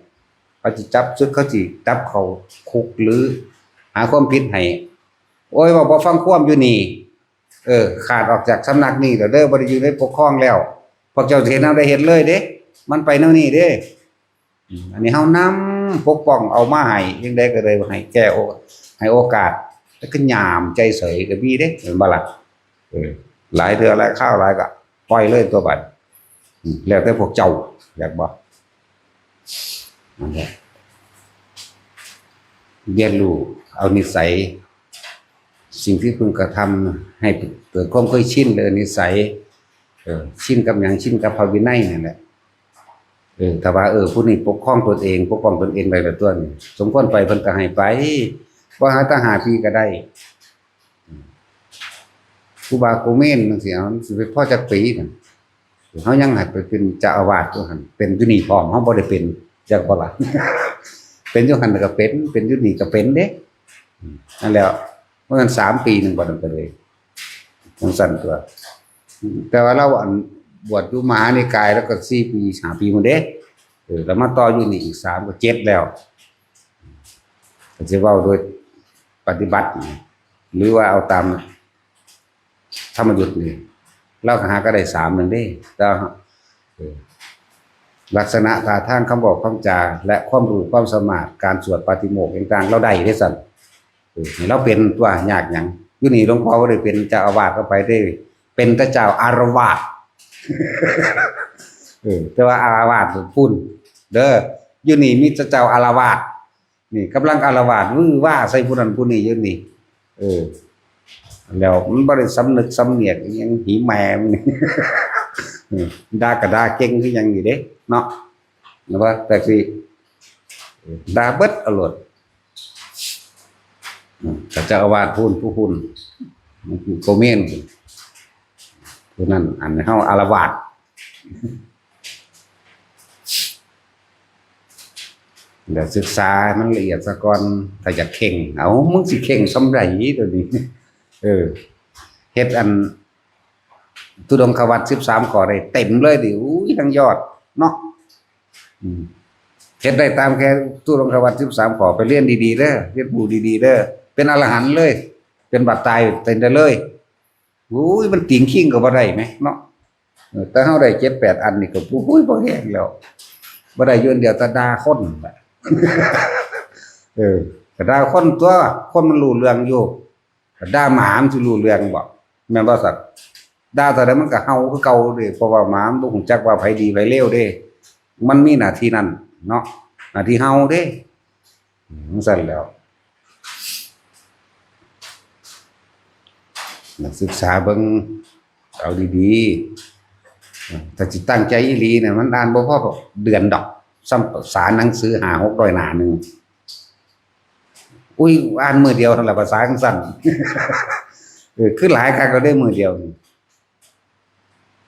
เขาสิจับชุดเขาสิจับเขาคุกหรือหาความผิดให้โอ้ยว่าบ่ฟังความอยู่นี่ขาดออกจากสำนักนี่แล้วเด้อบ่ได้อยู่ในปกครองแล้วพวกเจ้าสิเฮ็ดแนวใดเฮ็ดเลยเด้มันไปแนวนี้เด้อันนี้เฮานำปกป้องเอามาให้จังได๋ก็เลยให้แก้ให้โอกาสแล้วก็ยามใจเสยก็มีเด้เห็นบ่ล่ะหลายเทื่อหลายคราวหลายก็ปล่อยเลยตัวบัดแล้วแต่พวกเจ้าอยากบ่นั่นแหละเรียนรู้เอานิสัยสิ่งที่พึงกระทำให้เกิดความเคยชินเลยนิสัยชินกับอย่างชินกับพระวินัยนั่นแหละถ้าว่าผู้นี้ปกป้องตนเองได้แบบตัวนี้สมควรไปเพิ่นก็ให้ไปบ่หาตั้ง5 ปีก็ได้ครูบาโกเมนจังซี่เอาสิไปพอจักปีนั่นเฮายังให้ไปเป็นเจ้าอาวาสอยู่หั่นเป็นอยู่นี่พร้อมเฮาบ่ได้เป็นจักบ่ล่ะ เป็นอยู่หั่นก็เป็นอยู่นี่ก็เป็นเด้นั่นแล้วเมื่อกัน3 ปีนึงบ่ต้องไปเลยจังซั่นตัวแต่ว่าเราบวชอยู่มหานิกายแล้วก็4 ปี5 ปีหมดเด้แล้วมาต่ออยู่นี่อีก3ก็7แล้วก็สิเว้าโดยปฏิบัติหรือว่าเอาตามธรรมยุทธ์นี่เราก็หาก็ได้3นึงเด้แต่ลักษณะท่าทางคำบอกคำจาและความรู้ความสามารถการสวดปาฏิโมกข์ต่างๆเราได้เด้ซั่นเราเป็นตัวยากหยังอยู่นี่หลวงพ่อบ่ได้เป็นเจ้าอาวาสก็ไปได้เป็นแต่เจ้าอารวาสแต่ว่าอารวาสพุ่นเด้ออยู่นี่มีแต่เจ้าอารวาสนี่กำลังอารวาสวื้อว่าใส่ผู้นั้นผู้นี้อยู่นี่แล้วมันบ่ได้สำนึกสำเนียกอิหยังหีแมมนี่ด่าก็ด่าเก่งคือหยังนี่เด้เนาะว่าแต่สิด่าเบิดเอาโลดก็เจ้าอาวาสพูนผู้พุ่นโกเมนผู้นั้นอันเฮาอารวาสเดี๋ยวศึกษามันละเอียดซะก่อนถ้าอยากเข่งเอามึงสิเข่งซำใดตัวนี้เฮ็ดอันตุดงควัตร13ข้อได้เต็มเลยดิอุ้ยทั้งยอดเนาะเฮ็ดได้ตามแค่ตุดงควัตร13ข้อไปเรียนดีๆเด้อเรียนรู้ดีๆเด้อเป็นอรหันต์เลยเป็นบัดตายเป็นได้เลยอุ้ยมันติ่งขิงก็บ่ได้แหมเนาะแต่เฮาได้7 8อันนี่ก็อุ้ยบ่แฮงแล้วบ่ได้อยู่อันเดียวแต่ด่าคนก็ด่าคนตัวคนมันรู้เรื่องอยู่ด่าหมามันสิรู้เรื่องบ่แม่นบ่สัตว์ด่าเท่าใดมันก็เห่าคือเก่าเด้เพราะว่าหมามันบ่ฮู้จักว่าไผดีไผเลวเด้มันมีหน้าที่นั้นเนาะหน้าที่เห่าเด้ สั่นแล้วนักศึกษาเบิ่งเอาดีๆถ้าสิตั้งใจอีหลีเนี่ยมันอ่านบ่พอเดือนดอกซ้ำภาษาหนังสือ500-600 หน้านึงอุ้ยอ่านมื้อเดียวเท่านั้นแหละภาษาจังซั่นคือหลายคักก็ได้มื้อเดียวนี่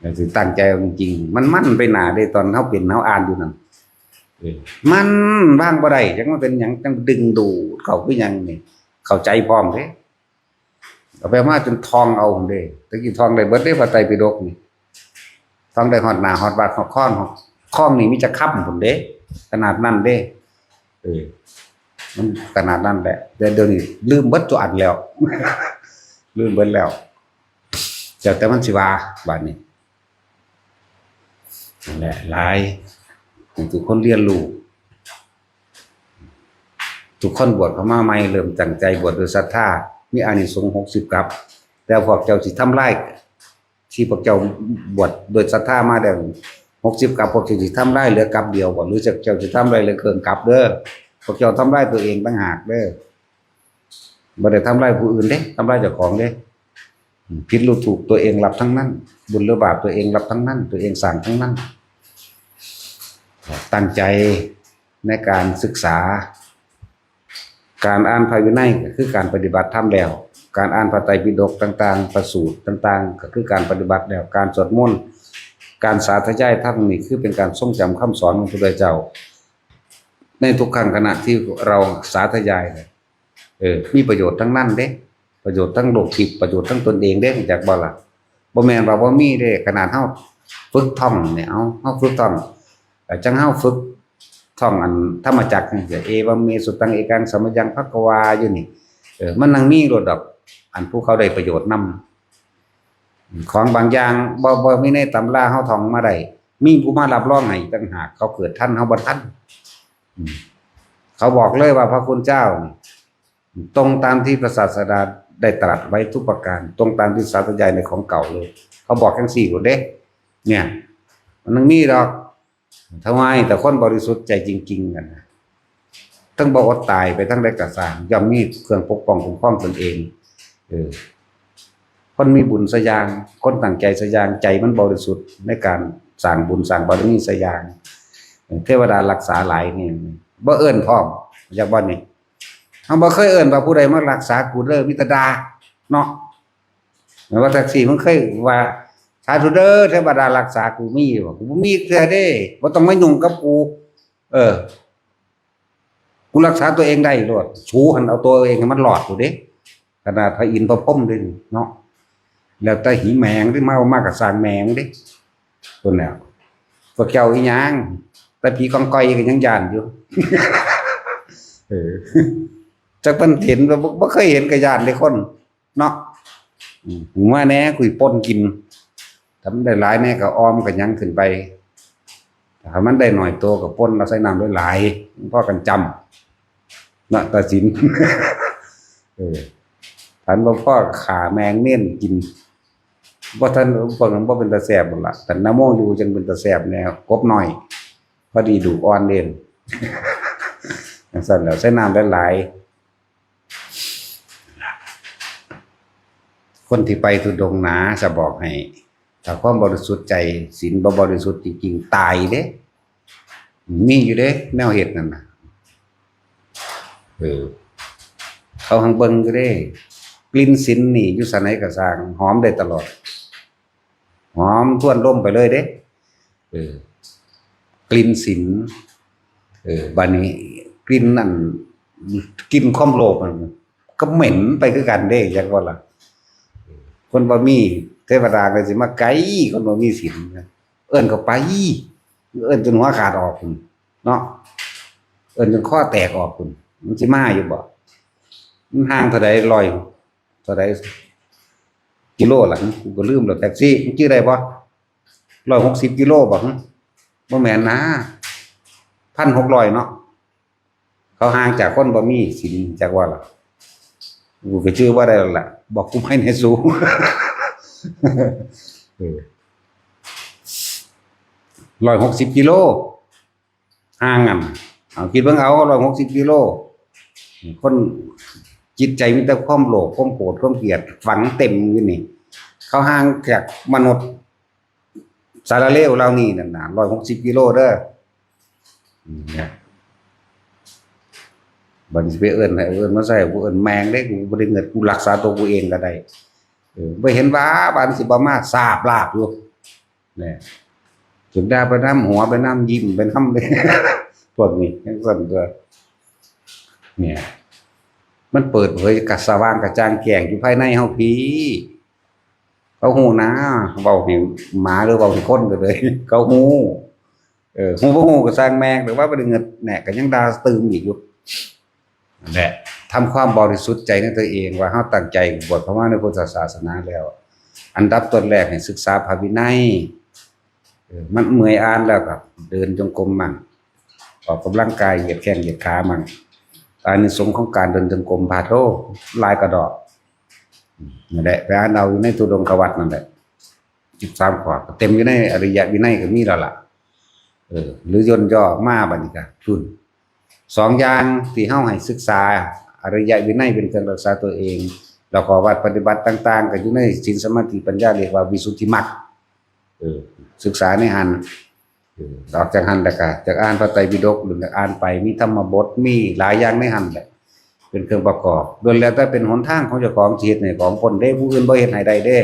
ก็สิตั้งใจจริงๆมันไปหน้าได้ตอนเฮาเป็นเฮาอ่านอยู่นั่นมันว่างบ่ได้จังมันเป็นหยังจังดึงดูดเข้าคือหยังนี่เข้าใจพร้อมเด้เอาไปมาจนทองเอาเด้ตะกี้ทองได้เบิดเด้พระไตรปิฎกนี่ทองได้ฮอดหน้าฮอดบาดฮอดข้องนี่มีจะค้ำพุ่นเด้ขนาดนั้นเด้มันขนาดนั้นแหละเดี๋ยวนี้ลืมเบิดตัวอันแล้ว ลืมเบิดแล้วแต่มันสิว่าบาดนี้นั่นแหละหลายทุกคนเรียนรู้ทุกคนบวชเข้ามาใหม่เริ่มตั้งใจบวชด้วยศรัทธามีอานิสงส์60 กับแต่พวกเจ้าสิทำลายที่พวกเจ้าบวชโดยศรัทธามาได้60 กับพวกเจ้าสิทำลายเหลือกับเดียวบ่หรือเจ้าสิทำลายเหลือเกินกับเด้อพวกเจ้าทำลายตัวเองต่างหากเด้อบ่ได้ทำลายผู้อื่นเด้ทำลายเจ้าของเด้ผิดหรือถูกตัวเองรับทั้งนั้นบุญหรือบาปตัวเองรับทั้งนั้นตัวเองสั่งทั้งนั้นตั้งใจในการศึกษาการอ่านพระวินัยก็คือการปฏิบัติธรรมแล้วการอ่านพระไตรปิฎกต่างๆพระสูตรต่างๆก็คือการปฏิบัติแล้วการสวดมนต์การสาธยายธรรมนี่คือเป็นการทรงจำคำสอนของพระพุทธเจ้าในทุกครั้งขณะที่เราสาธยายมีประโยชน์ทั้งนั้นเด้ประโยชน์ทั้งโลกทิพย์ประโยชน์ทั้งตนเองเด้จากบ่ล่ะบ่แม่นว่าบ่มีเด้ขนาดเฮาฝึกท่องเนี่ยเฮาฝึกท่องจังเฮาฝึกท่องอันธรรมจักรนี่เอวเมสุตังเอกังสัมมยังภักวาอยู่นี่มันนั่งมีโลดดอกอันผู้เขาได้ประโยชน์นำของบางอย่างบ่มีในตำราเฮาท่องมาได้มีผู้มารับรองให้ต่างหากเขาเกิดทันเฮาบ่ทันเขาบอกเลยว่าพระคุณเจ้าตรงตามที่พระศาสดาได้ตรัสไว้ทุกประการตรงตามที่สาธยายในของเก่าเลยเขาบอกจังซี่พุ่นเด้เนี่ยมันนั่งมีดอกทำไมแต่คนบริสุทธิ์ใจจริงๆกันทั้งบ่อดตายไปทั้งได้กระสร้างย่อมมีเครื่องปกป้องคุ้มครองตนเองคนมีบุญสยางคนตั้งใจสยางใจมันบริสุทธิ์ในการสร้างบุญสร้างบารมีสยางเทวดารักษาหลายนี่บ่เอิ้นพร้อมอยากบ่นี่เฮาบ่เคยเอิ้นว่าผู้ใดมารักษากูเด้อมิตรดาเนาะแม้ว่าแท็กซี่มันเคยว่าสาธุเด้อเทวดารักษากูมีบ่กูบ่มีเทื่อเด้บ่ต้องมายุ่งกับกูกูรักษาตัวเองได้โลดชูหันเอาตัวเองให้มันรอดอยู่เด้ขนาดพระอินทร์พระพรหมด้วยเนาะแล้วแต่หิแมงที่มาก็สร้างแมงเด้พุ่นแล้วพวกเจ้าอีหยังแต่ผีกองก้อยก็ยังย่านอยู่จักเพิ่นเห็นบ่เคยเห็นก็ย่านเด้คนเนาะว่าแน่คุยป่นกินถ้ามันได้หลายแน่ก็อ้อมก็ยังขึ้นไปถ้ามันได้หน่อยโตก็ป่นเอาใส่น้ำหลายๆพอกันจำนะตัดสินท่านบ่พอขาแมงเม่นกินบ่ท่านเพิ่นบ่เป็นตาแซ่บบ่ล่ะแต่นะโมอยู่จังเป็นตาแซ่บแนวกบน้อยพอดีดูอ่อนเด่นจังซั่นแล้วใส่น้ำหลายๆคนที่ไปทุดงค์หนาจะบอกให้ถ้าความบริสุทธิ์ใจศีลบ่บริสุทธิ์จริงๆตายเด้มีอยู่เด้แนวเฮ็ดนั่นน่ะเขาหังเบิ่งอยู่เด้กลิ่นศีลนี่อยู่ไสไหนก็สร้างหอมได้ตลอดหอมท่วนลมไปเลยเด้กลิ่นศีลบัดนี้กลิ่นนั่นกลิ่นความโลภมันก็เหม็นไปคือกันเด้จังว่าล่ะคนบ่มีเทวดาก็สิมาไกลคนบ่มีศีลเอิ้นก็ไปเอิ้นจนหัวขาดออกพุ่นเนาะเอิ้นจนคอแตกออกพุ่นมันสิมาอยู่บ่มันห่างเท่าใด100เท่าใดกิโลล่ะกูก็ลืมแล้วแท็กซี่มึงชื่อได้บ่160กิโลบ่บ่แม่นนะ 1,600 เนาะเขาห่างจากคนบ่มีศีลจักว่าล่ะกูก็ชื่อว่าได้แล้วล่ะบอกกูไม่ให้สูง160กิโลห่างกันเอาคิดเบิ่งเอา160กิโล คนจิตใจมีแต่ความโลภความโกรธความเกลียดฝังเต็มอยู่นี่เขาห่างจากมนุษย์สารเลวเรานี่นั่นน่ะ160 กิโลเด้อเนี่ยบัดนี้ไปเอิ้นให้เอิ้นมาใส่กูเอิ้นแมงเด้กูบ่ได้เงินกูรักษาตัวกูเองก็ได้บ่เห็นว่าบานสิบ่มาสาบลาบอยู่เนี่ยถึงได้ไปน้ำหัวไปน้ำยิ้มไปน้ำเลย พวกนี้จังซั่นก็เนี่ยมันเปิดเผยกะสว่างกระจ่างแจ้งอยู่ภายในเฮาพี่เขาฮู้นะเว้าให้หมาหรือเว้าให้คนก็เลย เขาฮู้ฮู้บ่ฮู้ก็สร้างแม่งหรือว่าบ่ได้เงินแหน่ก็ยังด่าตื่มอีกอยู่นั่นแหละทำความบริสุทธิ์ใจในตัวเองว่าเฮาตั้งใจบวชเข้ามาในพุทธศาสนาแล้วอันดับต้นแรกให้ศึกษาพระวินัยมันเมื่อยอ่านแล้วก็เดินจงกรมมั่งออกกำลังกายเหยียดแข้งเหยียดขามั่งอานิสงส์ของการเดินจงกรมพาโทลายกระดอกนั่นแหละไปอ่านเอาอยู่ในตุดงควัตรนั่นแหละ13ข้อเต็มอยู่ในอริยวินัยก็มีแล้วล่ะหรือย่นย่อมาบัดนี้ก็พุ่น2อย่างที่เฮาให้ศึกษาอริยวินัยเป็นเครื่องรักษาตัวเองแล้วก็วัดปฏิบัติต่างๆก็อยู่ในศีลสมาธิปัญญาเรียกว่าวิสุทธิมรรคศึกษาในหันออกจากหันแล้วก็จากอ่านพระไตรปิฎกหรือจากอ่านไปมีธรรมบทมีหลายอย่างในหันแหละเป็นเครื่องประกอบล้วนแล้วแต่เป็นหนทางของเจ้าของชีวิตของคนเด้ผู้อื่นบ่เฮ็ดให้ได้เด้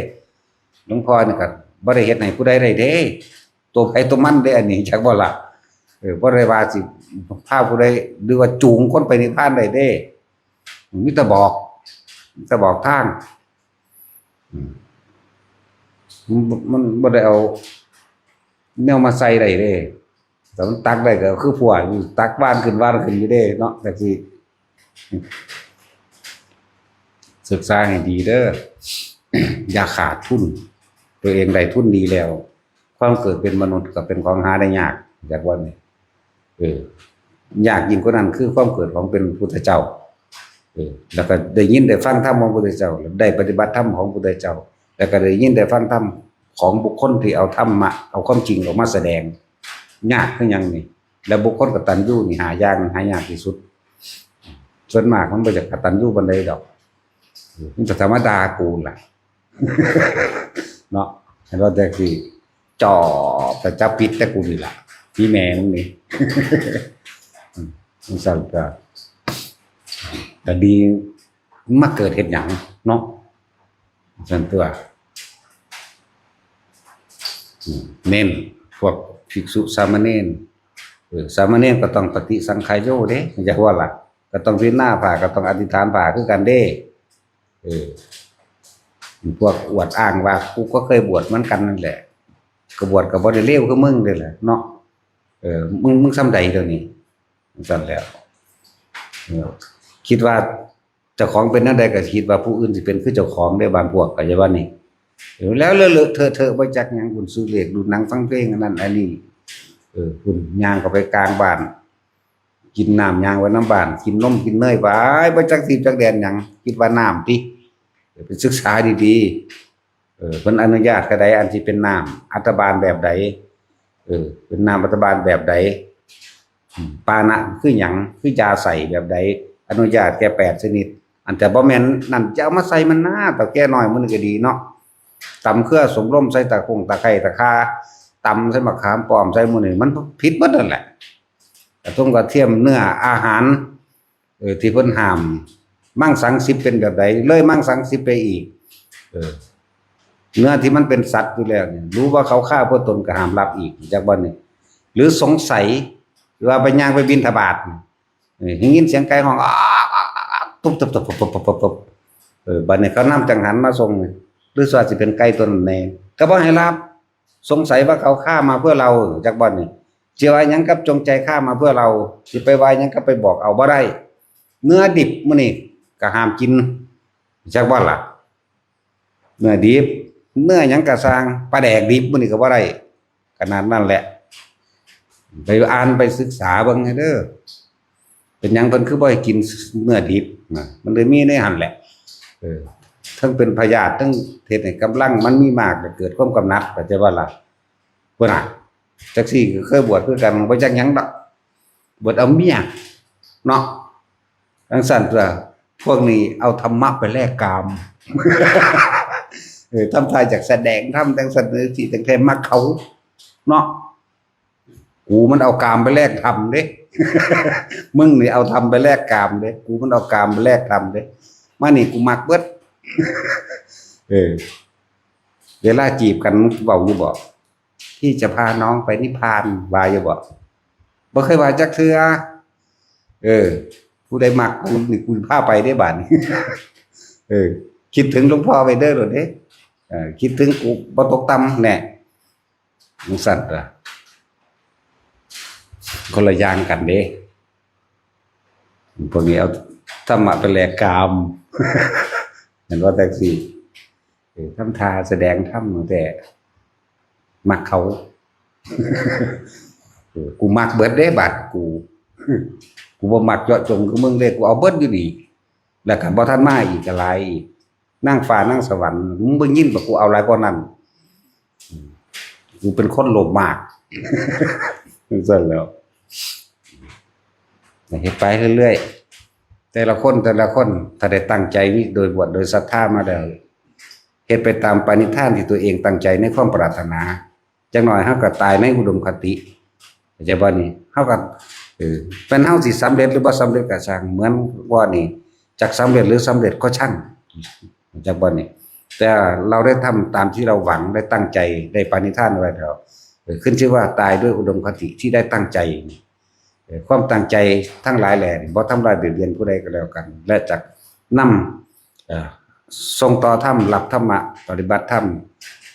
หลวงพ่อนี่ก็บ่ได้เฮ็ดให้ผู้ใดได้เด้ตัวไผตัวมันเด้อันนี้จักบ่ล่ะบ่ได้ว่าสิพาผู้ใดหรือว่าจูงคนไปนิพพานได้เด้มีแต่บอกทางมันบ่ได้เอาแนวมาใส่ได้เด้แต่มันตักได้ก็คือผัวอยู่ตักบ้านขึ้นอยู่เด้เนาะแต่สิศึกษาให้ดีเด้อ อย่าขาดทุนตัวเองได้ทุนดีแล้วความเกิดเป็นมนุษย์ก็เป็นของหาได้ยากจากวันนี้ยากยิ่งกว่านั้นคือความเกิดของเป็นพุทธเจ้าแล้วก็ได้ยินได้ฟังธรรมของพุทธเจ้าได้ปฏิบัติธรรมของพุทธเจ้าแล้วก็ได้ยินได้ฟังธรรมของบุคคลที่เอาธรรมะเอาความจริงออกมาแสดงยากคือหยังนี่แล้วบุคคลกตัญญูนี่หายากที่สุดส่วนมากมันบ่จากกตัญญูปานใดดอกมันจะธรรมดากูล่ะ เนาะแล้วแต่สิจ่อแต่จับผิดแต่กูนี่ล่ะพี่แม่มึงนี่ มันสั่นก็ดีมาเกิดเฮ็ดหยังเนาะสั่นตัวเน้นพวกภิกษุสามเณรสามเณรก็ต้องปฏิสังขายโยเด้อย่าว่าล่ะก็ต้องพิจารณาผ่าก็ต้องอธิษฐานผ่าคือกันเด้พวกอวดอ้างว่ากูก็เคยบวชเหมือนกันนั่นแหละก็บวชก็บ่ได้เลวคือมึงเด้แหละเนาะมึงซ้ำใดเดี๋ยวนี้สั่นแล้วคิดว่าเจ้าของเป็นนั่นใดก็คิดว่าผู้อื่นสิเป็นคือเจ้าของได้บางพวกก็จะว่านี่แล้วเลอะเทอะบ่จักหยังคุณซื้อเลขดูหนังฟังเพลงอันนั้นอันนี้คุณย่างก็ไปกลางบ้านกินน้ำย่างไว้น้ำบ้านกินนมกินเนยไปบ่จักสิจักแดนหยังคิดว่าน้ำติไปศึกษาดีๆเพิ่นอนุญาตก็ได้อันที่เป็นน้ำอัตบาลแบบใดเป็นน้ำอัตบาลแบบใดปานะคือหยังคือยาใส่แบบใดอนุญาตแค่8ชนิดอันแต่บ่แม่นนั่นจะเอามาใส่มันนะแต่แก่น้อยมันก็ดีเนาะตำเครือสมร่มใส่ตะคงตะไคร้ตะคาตำใส่มะขามป้อมใส่หมู่นี่มันผิดหมดนั่นแหละแต่ต้องกระเทียมเนื้ออาหารที่เพิ่นห้ามมั่งสังสิบเป็นแบบใดเลยมั่งสังสิบไปอีกเนื้อที่มันเป็นสัตว์อยู่แล้วเนี่ยรู้ว่าเขาฆ่าเพื่อตนก็ห้ามรับอีกจากบ่นี่หรือสงสัยว่าไปย่างไปบิณฑบาตได้ยินเสียงไก่ฮ้องตุ๊บบัดนี้เขานำจังหันมาส่งหรือว่าสิเป็นไก่ตัวนั้นแน่ก็บ่ให้รับสงสัยว่าเขาฆ่ามาเพื่อเราจักบ่นี่สิว่าหยังกับจงใจฆ่ามาเพื่อเราสิไปว่าหยังก็ไปบอกเอาบ่ได้เนื้อดิบมื้อนี้ก็ห้ามกินจักบ่ล่ะเนื้อดิบเนื้อหยังก็สร้างปลาแดกดิบมื้อนี้ก็บ่ได้ขนาดนั้นแหละไปอ่านไปศึกษาเบิ่งให้เด้อเป็นหยังเพิ่นคือบ่ให้กินเนื้อดิบมันเลยมีในหั่นแหละทั้งเป็นพยาธิทั้งเฮ็ดให้กำลังมันมีมากเกิดความกำหนัดก็จะว่าล่ะพุ่นน่ะจักซี่ก็เคยบวชคือกันบ่จักหยังดอกบวชเอาเมียเนาะ ทั้งสั่นตัวพวกนี้เอาธรรมะไปแลกกามทำทายจากแสดงทำแต่งเสนอสิแต่งแค่มักเขาเนาะกูมันเอากามไปแลกธรรมเด้ มึงนี่เอาธรรมไปแลกกามเด้กูมันเอากามไปแลกธรรมเด้มานี่กูมักเบิด เวลาจีบกันเว้าอยู่บ่ที่จะพาน้องไปนิพพานว่าอยู่บ่เคยว่าจักเทื่อผู้ใดมักกูนี่กูพาไปได้บาดนี้ คิดถึงหลวงพ่อไปเด้อโดดเด้คิดถึงกูบ่ตกต่ำแน่มึงสั่นล่ะคนละอย่างกันเด้พวกนี้เอาธรรมะไปแลกกาม เห็นว่าแท็กซี่ทำทาแสดงทำแต่มักเขา กูมักเบิดเด้บาดกู กูบ่มักเจาะจงคือมึงเด้กูเอาเบิดอยู่นี่แล้วก็บ่ทันมาอีกอะไรนั่งฟ้านั่งสวรรค์มึงบ่ยินว่ากูเอาหลายกว่านั้นกูเป็นคนโลภมาก ซั่นแล้วเฮ็ดไปเรื่อยๆแต่ละคนถ้าได้ตั้งใจมีโดยบวชโดยศรัทธามาแล้วเฮ็ดไปตามปณิธานที่ตัวเองตั้งใจในความปรารถนาจักหน่อยเฮาก็ตายในอุดมคติเข้าใจบ่นี่เฮาก็เป็นเฮาสิสำเร็จหรือบ่สำเร็จก็ช่างเหมือนว่านี่จักสำเร็จหรือสำเร็จก็ช่างจักบ่นี่แต่เราได้ทำตามที่เราหวังได้ตั้งใจได้ปณิธานไว้แล้วขึ้นชื่อว่าตายด้วยอุดมคติที่ได้ตั้งใจความตั้งใจทั้งหลายแหล่บ่ทำลายเบียดเบียนผู้ใดก็แล้วกันและจักนำส่งต่อธรรมรับธรรมะปฏิบัติธรรม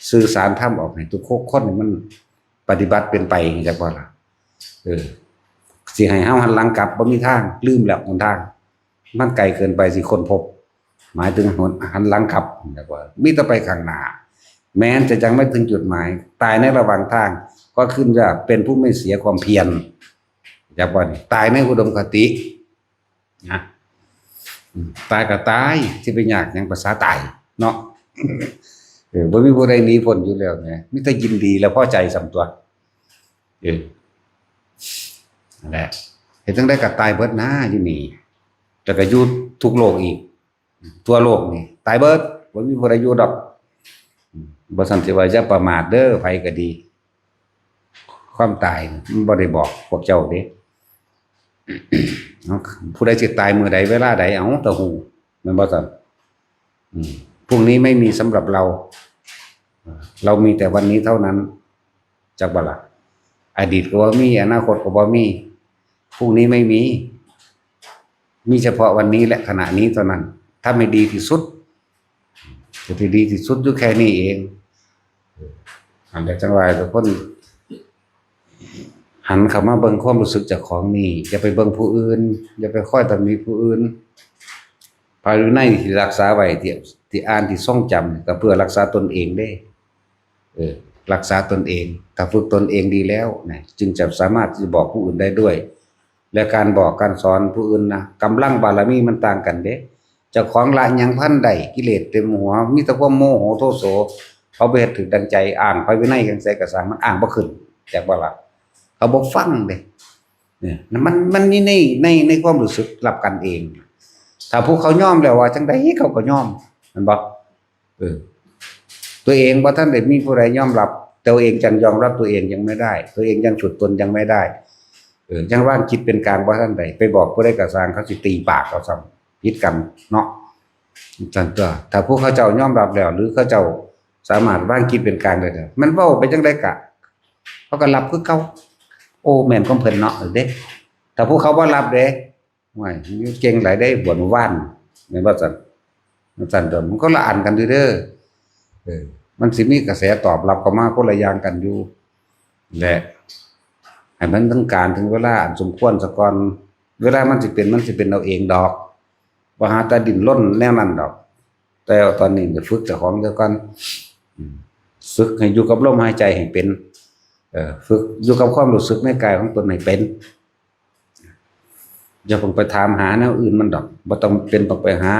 สื่อสารธรรมออกให้ทุกคนมันปฏิบัติเป็นไปจักบ่ล่ะสิให้เฮาหันหลังกลับบ่มีทางลืมแล้วหนทางมันไกลเกินไปสิคนพบหมายถึงหันหลังกลับจักว่ามีแต่ไปข้างหน้าแม้จะยังไม่ถึงจุดหมายตายในระหว่างทางก็ขึ้นว่าเป็นผู้ไม่เสียความเพียรจักว่าตายในอุดมคตินะตายก็ตายสิไปยากหยังภาษาตายเนาะบ่มีผู้ใดหนีพ้นอยู่แล้วแหมมีแต่ยินดีแล้วพอใจสำตัวนั่นแหละเฮ็ดจังได๋ก็ตายเบิดนะอยู่นี่แต่ก็อยู่ทุกโลกอีกทั่วโลกนี่ตายเบิดบ่มีผู้ใดอยู่ดอกบ่ซั่นสิว่าอย่าประมาทเด้อไผก็ดีความตายมันบ่ได้บอกพวกเจ้าเด้ ผู้ใดสิตายมื้อใดเวลาใดเอาตะฮู้แม่นบ่ซั่นพรุ่งนี้ไม่มีสำหรับเราเรามีแต่วันนี้เท่านั้นจักบ่ล่ะอดีตก็บ่มีอนาคตก็บ่มีพรุ่งนี้ไม่มีเฉพาะวันนี้และขณะนี้เท่านั้นถ้าไม่ดีที่สุดจะดีที่สุดอยู่แค่นี้เองอันใดจังว่าทุกคนหันเข้ามาเบิ่งความรู้สึกเจ้าของนี่อย่าไปเบิ่งผู้อื่นอย่าไปคอยตำหนิผู้อื่นภายในที่รักษาไว้ที่อ่านที่ทรงจำก็เพื่อรักษาตนเองได้รักษาตนเองถ้าฝึกตนเองดีแล้วนะจึงจะสามารถจะบอกผู้อื่นได้ด้วยและการบอกการสอนผู้อื่นนะกำลังบารมีมันต่างกันเด้เจ้าของละหยังพันใดกิเลสเต็มหัวมีแต่ความโมโหโทโสเขาไปเฮ็ดถึกดังใจอ่านภายในจังไสก็สร้างมันอ่านบ่ขึ้นจักบ่ล่ะเขาบ่ฟังเด้เนี่ยมันนี่ในความรู้สึกรับกันเองถ้าผู้เขายอมแล้วว่าจังได๋เขาก็ยอมแม่นบ่ตัวเองบ่ทันได้มีผู้ใดยอมรับตัวเองจังยอมรับตัวเองยังไม่ได้ตัวเองยังฉุดตนยังไม่ได้ยังว่างคิดเป็นกลางบ่ทันใดไปบอกผู้ใดก็สร้างเขาสิตีปากเขาซ้ำผิดกันเนาะจังตัวถ้าผู้เขาเจ้ายอมรับแล้วหรือเขาเจ้าสามารถว่างคิดเป็นกลางได้แล้วมันเว้าไปจังได๋กะเขาก็รับคือเก่าโอ้แม่นของเพิ่นเนาะเด้ถ้าผู้เขาบ่รับเด้โอ้ยเก่งหลายได้บ่นว่านแม่นบ่ซั่นตัวมันก็ละอ่านกันเด้อมันสิมีกระแสตอบรับเข้ามาคนละอย่างกันอยู่และให้มันถึงการถึงเวลาอันสมควรซะก่อนเวลามันสิเป็นเอาเองดอกบ่หาแต่ดิ้นรนแนวนั้นดอกแต่ตอนนี้จะฝึกเจ้าของซะก่อนฝึกให้อยู่กับลมหายใจให้เป็นฝึกอยู่กับความรู้สึกในกายของตนให้เป็นอย่าเพิ่งไปถามหาแนวอื่นมันดอกบ่ต้องไปหา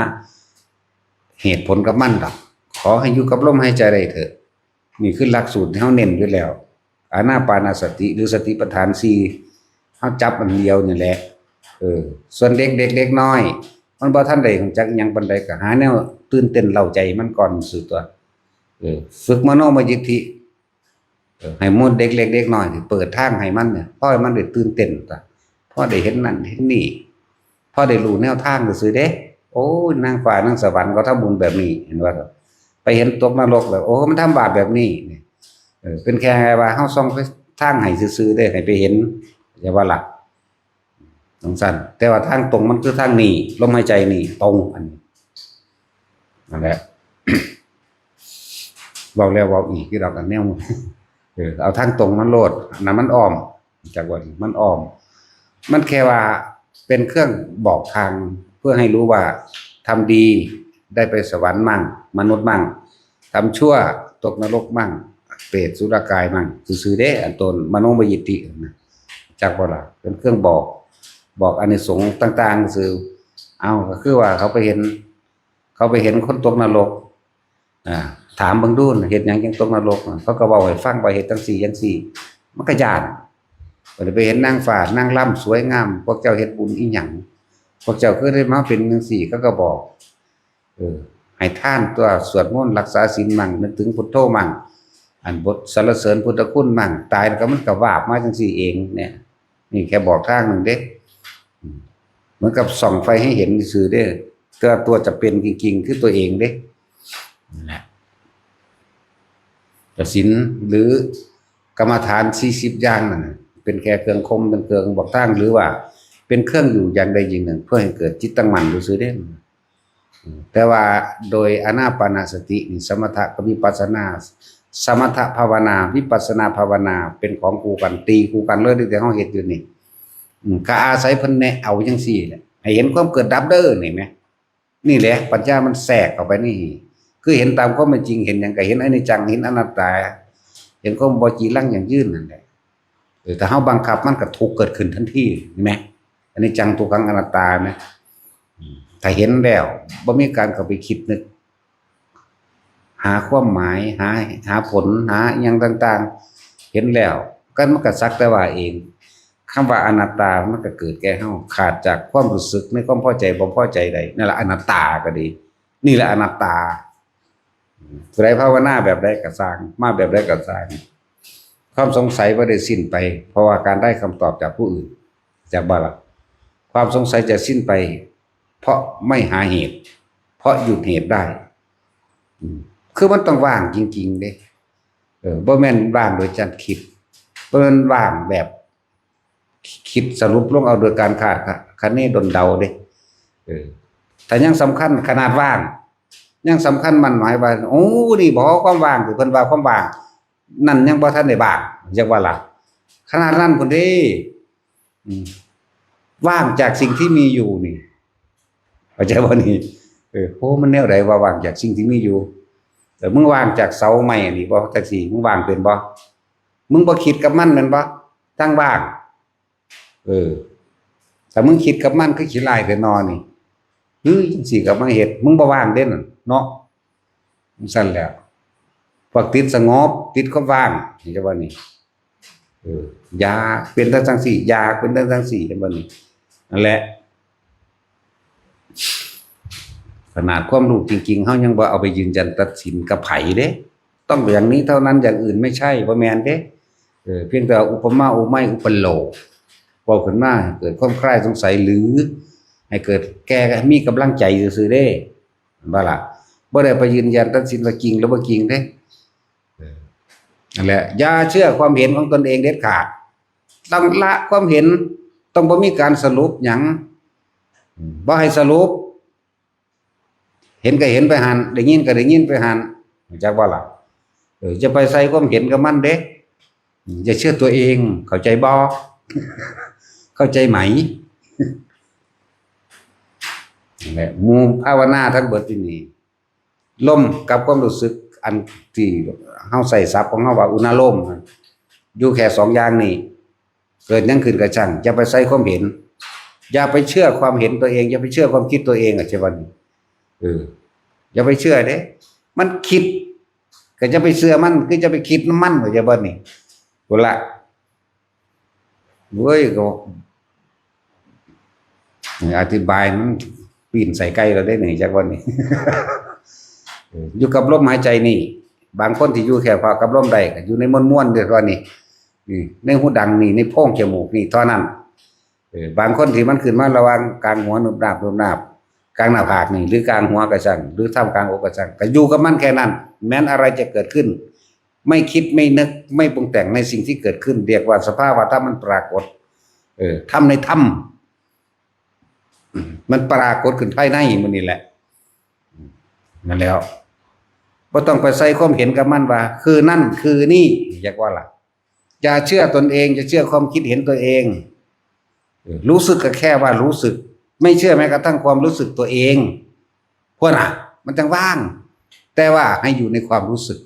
เหตุผลกับมันดอกขอให้อยู่กับลมหายใจได้เถอะนี่คือหลักสูตรที่เฮาเน้นอยู่แล้วอานาปานสติหรือสติปัฏฐาน4เฮาจับอันเดียวนี่แหละ ส่วนเด็กน้อยมันบ่ทันได้รู้จักอิหยังปานใดก็หาแนวตื่นเต้นเร้าใจมันก่อนซื่อตัวฝึกมโนมยิทธิให้หมู่เด็กเล็กเด็กน้อยนี่เปิดทางให้มันเนี่ยพอให้มันได้ตื่นเต้นตะพอได้เห็นนั่นเห็นนี่พอได้รู้แนวทางซื่อเด้โอ้ยนางฟ้านางสวรรค์เขาทำบุญแบบนี้เห็นว่าไปเห็นตกนรกแล้วโอ้มันทำบาปแบบนี้เป็นแค่ว่าเฮาส่องไปทางให้ซื่อๆได้ให้ไปเห็นอย่าว่าล่ะสงสันแต่ว่าทางตรงมันคือทางนี้ลมหายใจนี่ตรงอันนี้นั่นแหละเว้าแล้วเว้าอีกที่เรากันแนวเอาทางตรงมันโลดนั่นมันอ้อมจากว่ามันอ้อมมันแค่ว่าเป็นเครื่องบอกทางเพื่อให้รู้ว่าทำดีได้ไปสวรรค์มั่งมนุษย์มั่งทำชั่วตกนรกมั่งเปรตสุรกายมั่งซื่อๆเด้อันตนมโนมยิทธินะจากว่าล่ะเป็นเครื่องบอกอานิสงส์ต่างๆซื่อเอาก็คือว่าเขาไปเห็นคนตกนรกถามเบิ่งดูเฮ็ดหยังจังตกนรกเขาก็เว้าให้ฟังว่าเฮ็ดจังซี่จังซี่มันก็ย้านบ่ได้ไปเห็นนางฟ้านางล่ำสวยงามพวกเจ้าเฮ็ดบุญอีหยังพวกเจ้าคือได้มาเป็นจังซี่เขาก็บอกให้ทานตัวสวดมนต์รักษาศีลมั่งนึกถึงพุทโธมั่งอันบทสรรเสริญพุทธคุณมั่งตายแล้วก็มันก็วาบมาจังซี่เองเนี่ยนี่แค่บอกทางนึงเด้เหมือนกับส่องไฟให้เห็นซื่อเด้ตัวจะเป็นจริงๆคือตัวเองเด้นั่นแหละศีลหรือกรรมฐาน40อย่างนั่นเป็นแค่เครื่องคมเป็นเครื่องบอกทางหรือว่าเป็นเครื่องอยู่อย่างใดอย่างหนึ่งเพื่อให้เกิดจิตตั้งมั่นซื่อเด้แต่ว่าโดยอานาปานสตินี่สมถะกับวิปัสสนาสมถะภาวนาวิปัสสนาภาวนาเป็นของคู่กันตีคู่กันเลยที่เฮาเฮ็ดอยู่นี่ก็อาศัยเพิ่นแนะเอาจังซี่แหละให้เห็นความเกิดดับเด้อนี่แหมนี่แหละปัญญามันแทรกเข้าไปนี่คือเห็นตามความเป็นจริงเห็นหยังก็เห็นอนิจจังเห็นอนัตตาเห็นความบ่จีรังอย่างยืนนั่นแหละแต่เฮาบังคับมันก็ทุกข์เกิดขึ้นทันทีเห็นไหมอนิจจังทุกขังอนัตตาไหมถ้าเห็นแล้วบ่มีการเข้าไปคิดนึกหาความหมายหาผลหาหยังต่างๆเห็นแล้วก็มันก็สักแต่ว่าเองคำว่าอนัตตามันก็เกิดแก่เฮาขาดจากความรู้สึกในความพอใจบ่พอใจใดนั่นแหละอนัตตาก็ดีนี่แหละอนัตตาผู้ใดภาวนาแบบใดก็สร้างมาแบบใดก็สร้างความสงสัยบ่ได้สิ้นไปเพราะว่าการได้คำตอบจากผู้อื่นจากบ่ล่ะความสงสัยจะสิ้นไปเพราะไม่หาเหตุเพราะหยุดเหตุได้คือมันต้องว่างจริงๆเด้บ่แม่นว่างโดยการคิดเปิ้นว่างแบบคิดสรุปลงเอาโดยการคาดคะเนดนเดาเด้แต่ยังสำคัญขนาดว่างยังสำคัญมันหมายว่าโอ้นี่บ่ความว่างคือเพิ่นว่าความว่างนั่นยังบ่ทันได้ว่างจักว่าล่ะขนาดนั้นพุ่นเด้ว่างจากสิ่งที่มีอยู่นี่เข้าใจบ่นี่โหมันแนวใดว่าว่างจากสิ่งที่มีอยู่แต่มึงว่างจากเสาไม้นี่บ่จักสิมึงว่างเป็นบ่มึงบ่คิดกับมันแม่นบ่ทั้งว่างแต่มึงคิดกับมันคือขี้ลายแต่นอนี่จังซี่ก็มาเฮ็ดมึงบ่ว่างเด้นั่นเนาะซั่นแหล้วพวกติดสงบติดความว่างนี่จะว่านี่อยากเป็นจังซี่อยากเป็นจังซี่จังว่านี่นั่นแหละขนาดความรู้จริงๆเฮายังบ่เอาไปยืนยันตัดสินกับไผเด้ต้องอย่างนี้เท่านั้นอย่างอื่นไม่ใช่บ่แม่นเด้เพียงแต่อุปมาอุไมยอุปโลกเว้าขึ้นมาเกิดความคลายสงสัยหรือให้เกิดแก่มีกำลังใจซื่อๆเด้บ่ล่ะบ่ได้ไปยืนยันตัดสินว่าจริงหรือบ่จริงเด้นั่นแหละอย่าเชื่อความเห็นของตนเองเด็ดขาดต้องละความเห็นต้องบ่มีการสรุปหยังบ่ให้สรุปเห็นก็เห็นไปหันได้ยินก็ได้ยินไปหันจักว่าล่ะจะไปใส่ความเห็นกับมันเด้อย่าเชื่อตัวเองเข้าใจบ่เข้าใจไหมนั่นแหละหมู่ภาวนาทั้งเบิดที่นี่ลมกับความรู้สึกอันที่เฮาใส่ศัพท์ของเฮาว่าอุณโลมอยู่แค่2อย่างนี้เกิดหยังขึ้นก็ช่างอย่าไปใส่ความเห็นอย่าไปเชื่อความเห็นตัวเองอย่าไปเชื่อความคิดตัวเองใช่บ่นี่อย่าไปเชื่อเด้มันคิดก็จะไปเชื่อมันคือจะไปคิดมันว่าจะบ่นี่พุ่นล่ะเว้ยก็ อธิบายมันปีนใส่ไก่เราได้หนึ่งจากวันนี้ อยู่กับลมหายใจนี่บางคนที่อยู่แค่พอกับลมได้ก็อยู่ในม้วนๆเดี๋ยวนี้ในหูดังนี่ในโพรงจมูกนี่เท่านั้นบางคนที่มันขึ้นมาระวังกลางหัวนุบนาบกลางหน้าผากนี่หรือกลางหัวกระชังหรือท่ามกลางอกกระชังก็อยู่กับมันแค่นั้นแม้นอะไรจะเกิดขึ้นไม่คิดไม่นึกไม่ปรุงแต่งในสิ่งที่เกิดขึ้นเรียกว่าสภาวะธรรมมันปรากฏธรรมในธรรมมันปรากฏขึ้นภายในมันนี่แหละนั่นแล้วก็ต้องไปใส่ความเห็นกับมันว่าคือนั่นคือนี่อยากว่าล่ะอย่าเชื่อตนเองจะเชื่อความคิดเห็นตัวเองรู้สึกก็แค่ว่ารู้สึกไม่เชื่อแม้กระทั่งความรู้สึกตัวเองพวกน่ะมันจังว่างแต่ว่าให้อยู่ในความรู้สึก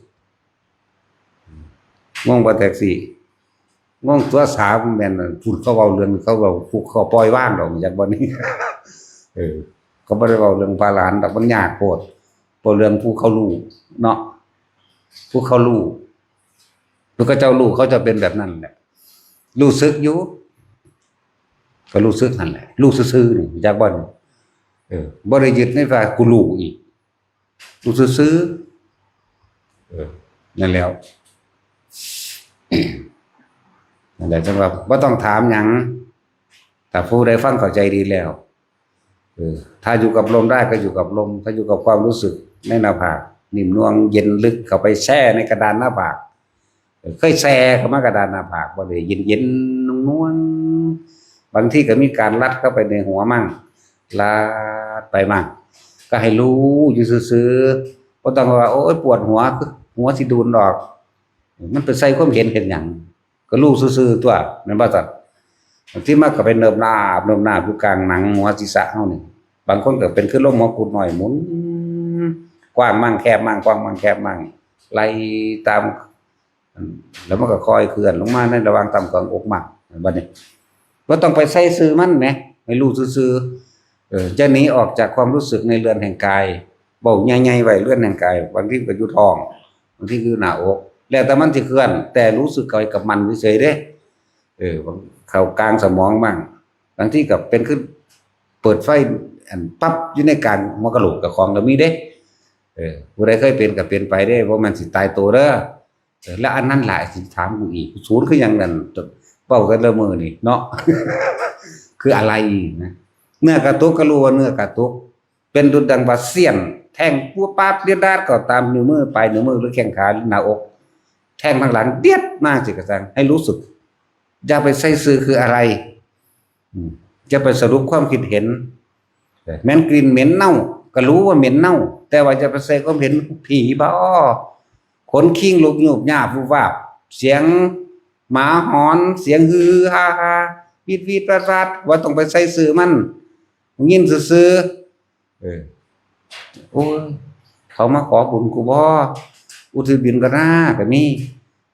งงบ่แท็กซี่งงตัวสาวแม่นพูดเขาเว้าเรื่องเขาเว้าผูกเขาปล่อยว่างดอกจากบ่นี้เขาบ่ได้เว้าเรื่องพาหลานดอกมันยากโพดบ่เรื่องผู้เขารู้เนาะผู้เขารู้ผู้เขาเจ้ารู้เขาจะเป็นแบบนั้นแหละรู้สึกอยู่ก็รู้สึกนั่นแหละรู้ซื่อๆนี่จากบ่นี่บ่ได้ยึดในว่ากูรู้อีกรู้ซื่อนั่นแล้วนั่นแหละจังว่าบ่ต้องถามหยังถ้าผู้ใดฟังเข้าใจดีแล้วถ้าอยู่กับลมได้ก็อยู่กับลมถ้าอยู่กับความรู้สึกในหน้าผากนิ่มนวลเย็นลึกเข้าไปแช่ในกระดานหน้าผากเคยแช่เข้ามากระดานหน้าผากบ่ได้เย็นๆนวลบางทีก็มีการลัดเข้าไปในหัวมั่งลาดไปมั่งก็ให้รู้อยู่ซื่อๆบ่ต้องว่าโอ๊ยปวดหัวสิดูนออกมันเป็นใส่ความเห็นหยังก็รู้ซื่อๆตัวแม่นบ่ซั่นบางทีมันก็เป็นเนิบนาบอยู่กลางหนังหัวศีรษะเฮานี่บางคนก็เป็นคือลมหัวกุดหน่อยหมุนกว้างมั่งแคบมั่งกว้างมั่งแคบมั่งไล่ตามแล้วมันก็ค่อยเคลื่อนลงมาในระหว่างต่ำกลางอกมั่งบัดนี้บ่ต้องไปใส่ซื่อมันแหมให้รู้ซื่อๆจะหนีออกจากความรู้สึกในเรือนแห่งกายเว้าใหญ่ๆไว้เรือนแห่งกายบางทีก็อยู่ท้องบางทีคือหน้าอกแล้วแต่มันสิเคลื่อนแต่รู้สึกกับมันเฉยๆเด้เข้ากลางสมองบ้างบางทีก็เป็นขึ้นเปิดไฟอันปั๊บอยู่ในกลางหัวกะโหลกกับของก็มีเด้ผู้ใดเคยเป็นก็เป็นไปได้บ่มันสิตายตัวเด้อแล้วอันนั้นหลายสิถามกูอีกศูนย์คือหยังนั่นเว้ากันละมื้อนี่เนาะ คืออะไรนะเนื้อกระตุกก็รู้ว่าเนื้อกระตุกเป็นดุจดังว่าเสี้ยนแทงปัวปาดเลียดาดก็ตามนิ้วมือปลายนิ้วมือหรือแข้งขาหรือหน้าอกแทงทางหลังเดียดมาสิกระสังให้รู้สึกอย่าไปใส่ซื่อคืออะไรจะไปสรุปความคิดเห็นแม้นกลิ่นเหม็นเน่าก็รู้ว่าเหม็นเน่าแต่ว่าจะไปใส่ความเห็นผีบ่ขนคิงลุกยุบหยาบวูบวาบเสียงหมาหอนเสียงฮือฮาฮาวีดประสาทว่าต้องไปใส่ซื่อมันยินซื่อโอ้ยเขามาขอบุญกูบ่อุทิศบุญก็น่าก็มี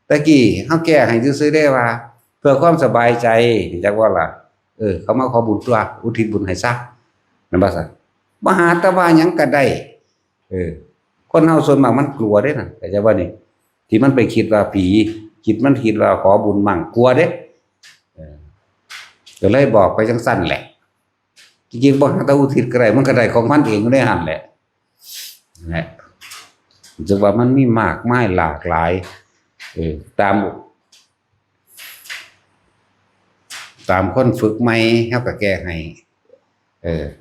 ตะกี้เฮาแก้ให้ซื่อๆได้ว่าเพื่อความสบายใจจักว่าล่ะเขามาขอบุญตัวอุทิศบุญให้ซะนั่นบ่ซั่นบ่หาแต่ว่าหยังก็ได้คนเฮาส่วนมากมันกลัวเด้น่ะเข้าใจบ่นี่ที่มันไปคิดว่าผีคิดมันคิดว่าขอบุญมั่งกลัวเด้ก็เลยบอกไปจังซั่นแหละจริงๆบ่หาแต่อุทิศก็ได้มันก็ได้ของมันเองอยู่ในหั่นแหละนะจึงว่ามันมีมากมายหลากหลายตามคนฝึกใหม่เฮาก็แก้ให้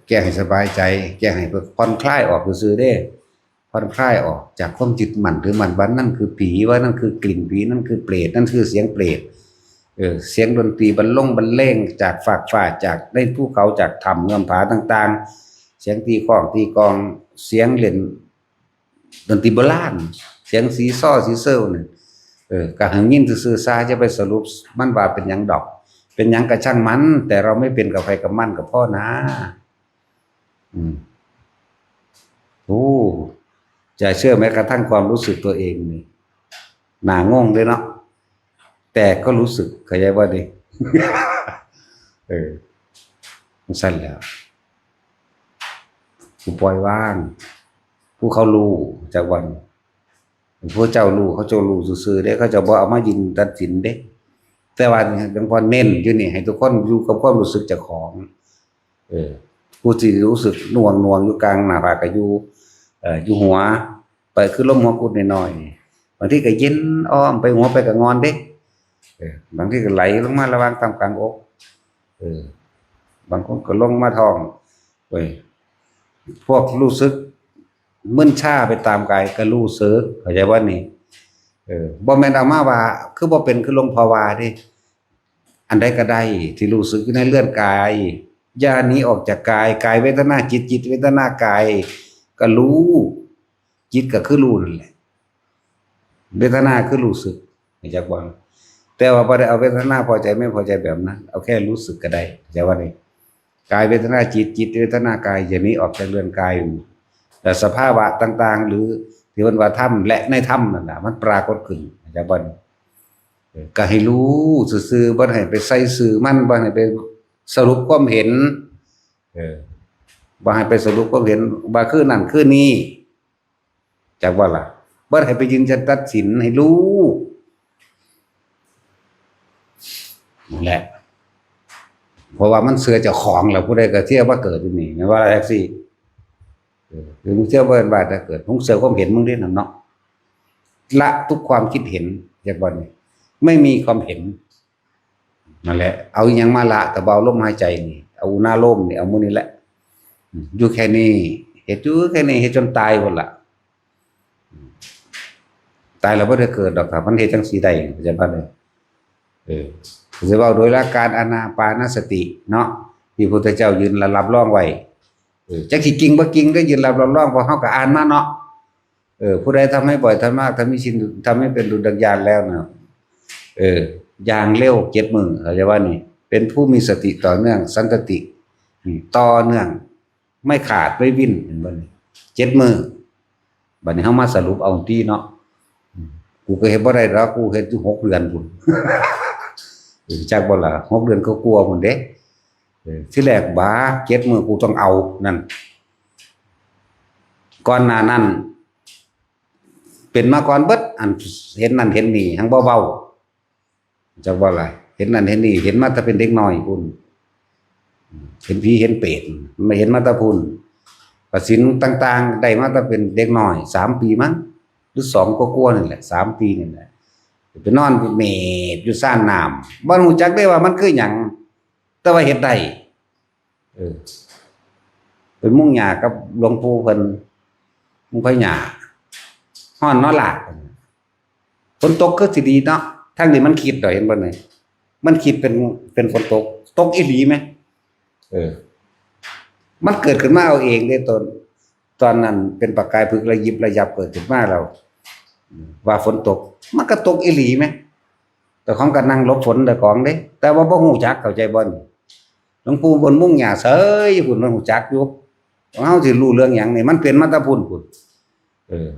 แก้ให้สบายใจแก้ให้เพื่อผ่อนคลายออกซื่อๆเด้ผ่อนคลายออกจากความยึดมั่นถือมั่นว่านั่นคือผีว่านั่นคือกลิ่นผีนั่นคือเปรตนั่นคือเสียงเปรตเสียงดนตรีบรรเลงจากฝากฟ้าจากในภูเขาจากถ้ำเงื่อมผาต่างๆเสียงตีข้องตีกองเสียงเล่นดนตรีโบราณเสียงสีซ้อสีเซลนี่ก็หังยินซื่อๆซาจะไปสรุปมันว่าเป็นหยังดอกเป็นหยังกระช่างมันแต่เราไม่เป็นกับใครกับมันกับพ่อนะโอ้จะเชื่อแม้กระทั่งความรู้สึกตัวเองนี่หน้างงเลยเนาะแต่ก็รู้สึกเข้าใจว่าดิมันสั้นแล้วผู้ปล่อยว่างผู้เขารู้จากวันผู้เจ้ารู้เขาเจ้ารู้ซื่อๆเด้เขาจะบ่เอามายินตัดสินเด้แต่ว่าหลวงพ่อเน้นอยู่นี่ให้ทุกคนอยู่กับความรู้สึกเจ้าของ ผู้ที่รู้สึกหน่วงอยู่กลางหน้าผากก็อยู่อยู่หัวไปคือลมหัวกุดน้อยๆบางทีก็เย็นอ้อมไปหัวไปก็งอนเด้บางทีก็ไหลลงมาระหว่างตามกลางอกบางคนก็ลงมาท้องพวกรู้สึกมึนชาไปตามกายก็รู้สึกเข้าใจว่านี่บ่แม่นเอามาว่าคือบ่เป็นคือหลวงพ่อว่าเด้อันใดก็ได้ที่รู้สึกอยู่ในเรือนกายอย่าหนีออกจากกายกายเวทนาจิตจิตเวทนากายก็รู้จิตก็คือรู้นั่นแหละเวทนาคือรู้สึกเข้าใจบ่แต่ว่าบ่ได้เอาเวทนาพอใจไม่พอใจแบบนั้นเอาแค่รู้สึกก็ได้เข้าใจว่านี่กายเวทนาจิตจิตเวทนากายอย่าหนีออกจากเรือนกายแต่สภาวะต่างๆหรือที่มันว่าธรรมและในธรรมนั่นน่ะมันปรากฏขึ้นจากบ่ก็ให้รู้ซื่อๆบ่ให้ไปใส่ซื่อมันบ่ให้ไปสรุปความเห็นบ่ให้ไปสรุปความเห็นว่าคือนั่นคือนี่จากว่าล่ะบ่ให้ไปยืนยันตัดสินให้รู้นั่นแหละเพราะว่ามันเสือเจ้าของแล้วผู้ใดก็เที่ยวว่าเกิดอยู่นี่นะว่าแท็กซี่หรือมึงเชื่อว่าเป็นบาดเกิดมึงเสือความเห็นมึงได้นำเนาะละทุกความคิดเห็นจากบ่นี่ไม่มีความเห็นนั่นแหละเอาอย่างมาละแต่เบาลมหายใจนี่เอาหน้าลมนี่เอามือนี่แหละอยู่แค่นี้เหตุอยู่แค่นี้เหตุจนตายหมดละตายแล้วไม่ได้เกิดดอกแต่มันเหตุจังสีใดจะบ้านเลยจะว่าโดยหลักการอานาปานสติเนาะที่พระพุทธเจ้ายืนรับรองไว้จักสิกิ่งบ่กิ่งก็ยืนรับรองเพราะเขาก็อ่านมาเนาะผู้ใดทำให้บ่อยทำมากทำให้ชินทำให้เป็นดุจดังยานแล้วเนาะอย่างเร็ว7 มื้อเข้าใจว่านี่เป็นผู้มีสติต่อเนื่องสันตติต่อเนื่องไม่ขาดไม่วิ่นเห็นบ่นี่7 มื้อบัดนี้เฮามาสรุปเอาที่เนาะกูก็เฮ็ดบ่ได้ดอกกูเฮ็ดอยู่6 เดือนพุ่นจักบ่ล่ะ6 เดือนก็กลัวพุ่นเด้ที่แรกบ้า7 มื้อกูต้องเอานั่นก่อนหน้านั้นเป็นมาก่อนเบิดอันเห็นนั่นเห็นนี่หังเบาๆจักว่าอะไรเห็นนั่นเห็นนี่เห็นมาแต่เป็นเด็กน้อยพุ่นเห็นผีเห็นเปรตไม่เห็นมาแต่พุ่นประสินต่างๆได้มาแต่เป็นเด็กน้อย3 ปีมั้งหรือ2ก็กลัวนั่นแหละ3 ปีนี่แหละไปนอนเมดอยู่ซ่านน้ำบ่รู้จักได้ว่ามันคือหยังแต่ว่าเฮ็ดได้เป็นมุ่งหญ้ากับหลวงปู่เพิ่นมุ่งไผหญ้าฮ้อนเนาะล่ะฝนตกคือสิดีเนาะทางนี้มันคิดดอกเห็นบ่นี่มันคิดเป็นฝนตกอีหลีมั้ยมันเกิดขึ้นมาเอาเองได้ตอนนั้นเป็นประกายพึกระยิบระยับเกิดขึ้นมาแล้วว่าฝนตกมันก็ตกอีหลีมั้ยแต่ของก็นั่งหลบฝนแต่ของเด้แต่ว่าบ่ฮู้จักเข้าใจบ่นี่หลวงปู่บนมุ่งหญ้าเสยพุ่นมันฮู้จักอยู่เฮาสิรู้เรื่องหยังนี่มันเป็นมาแต่พุ่น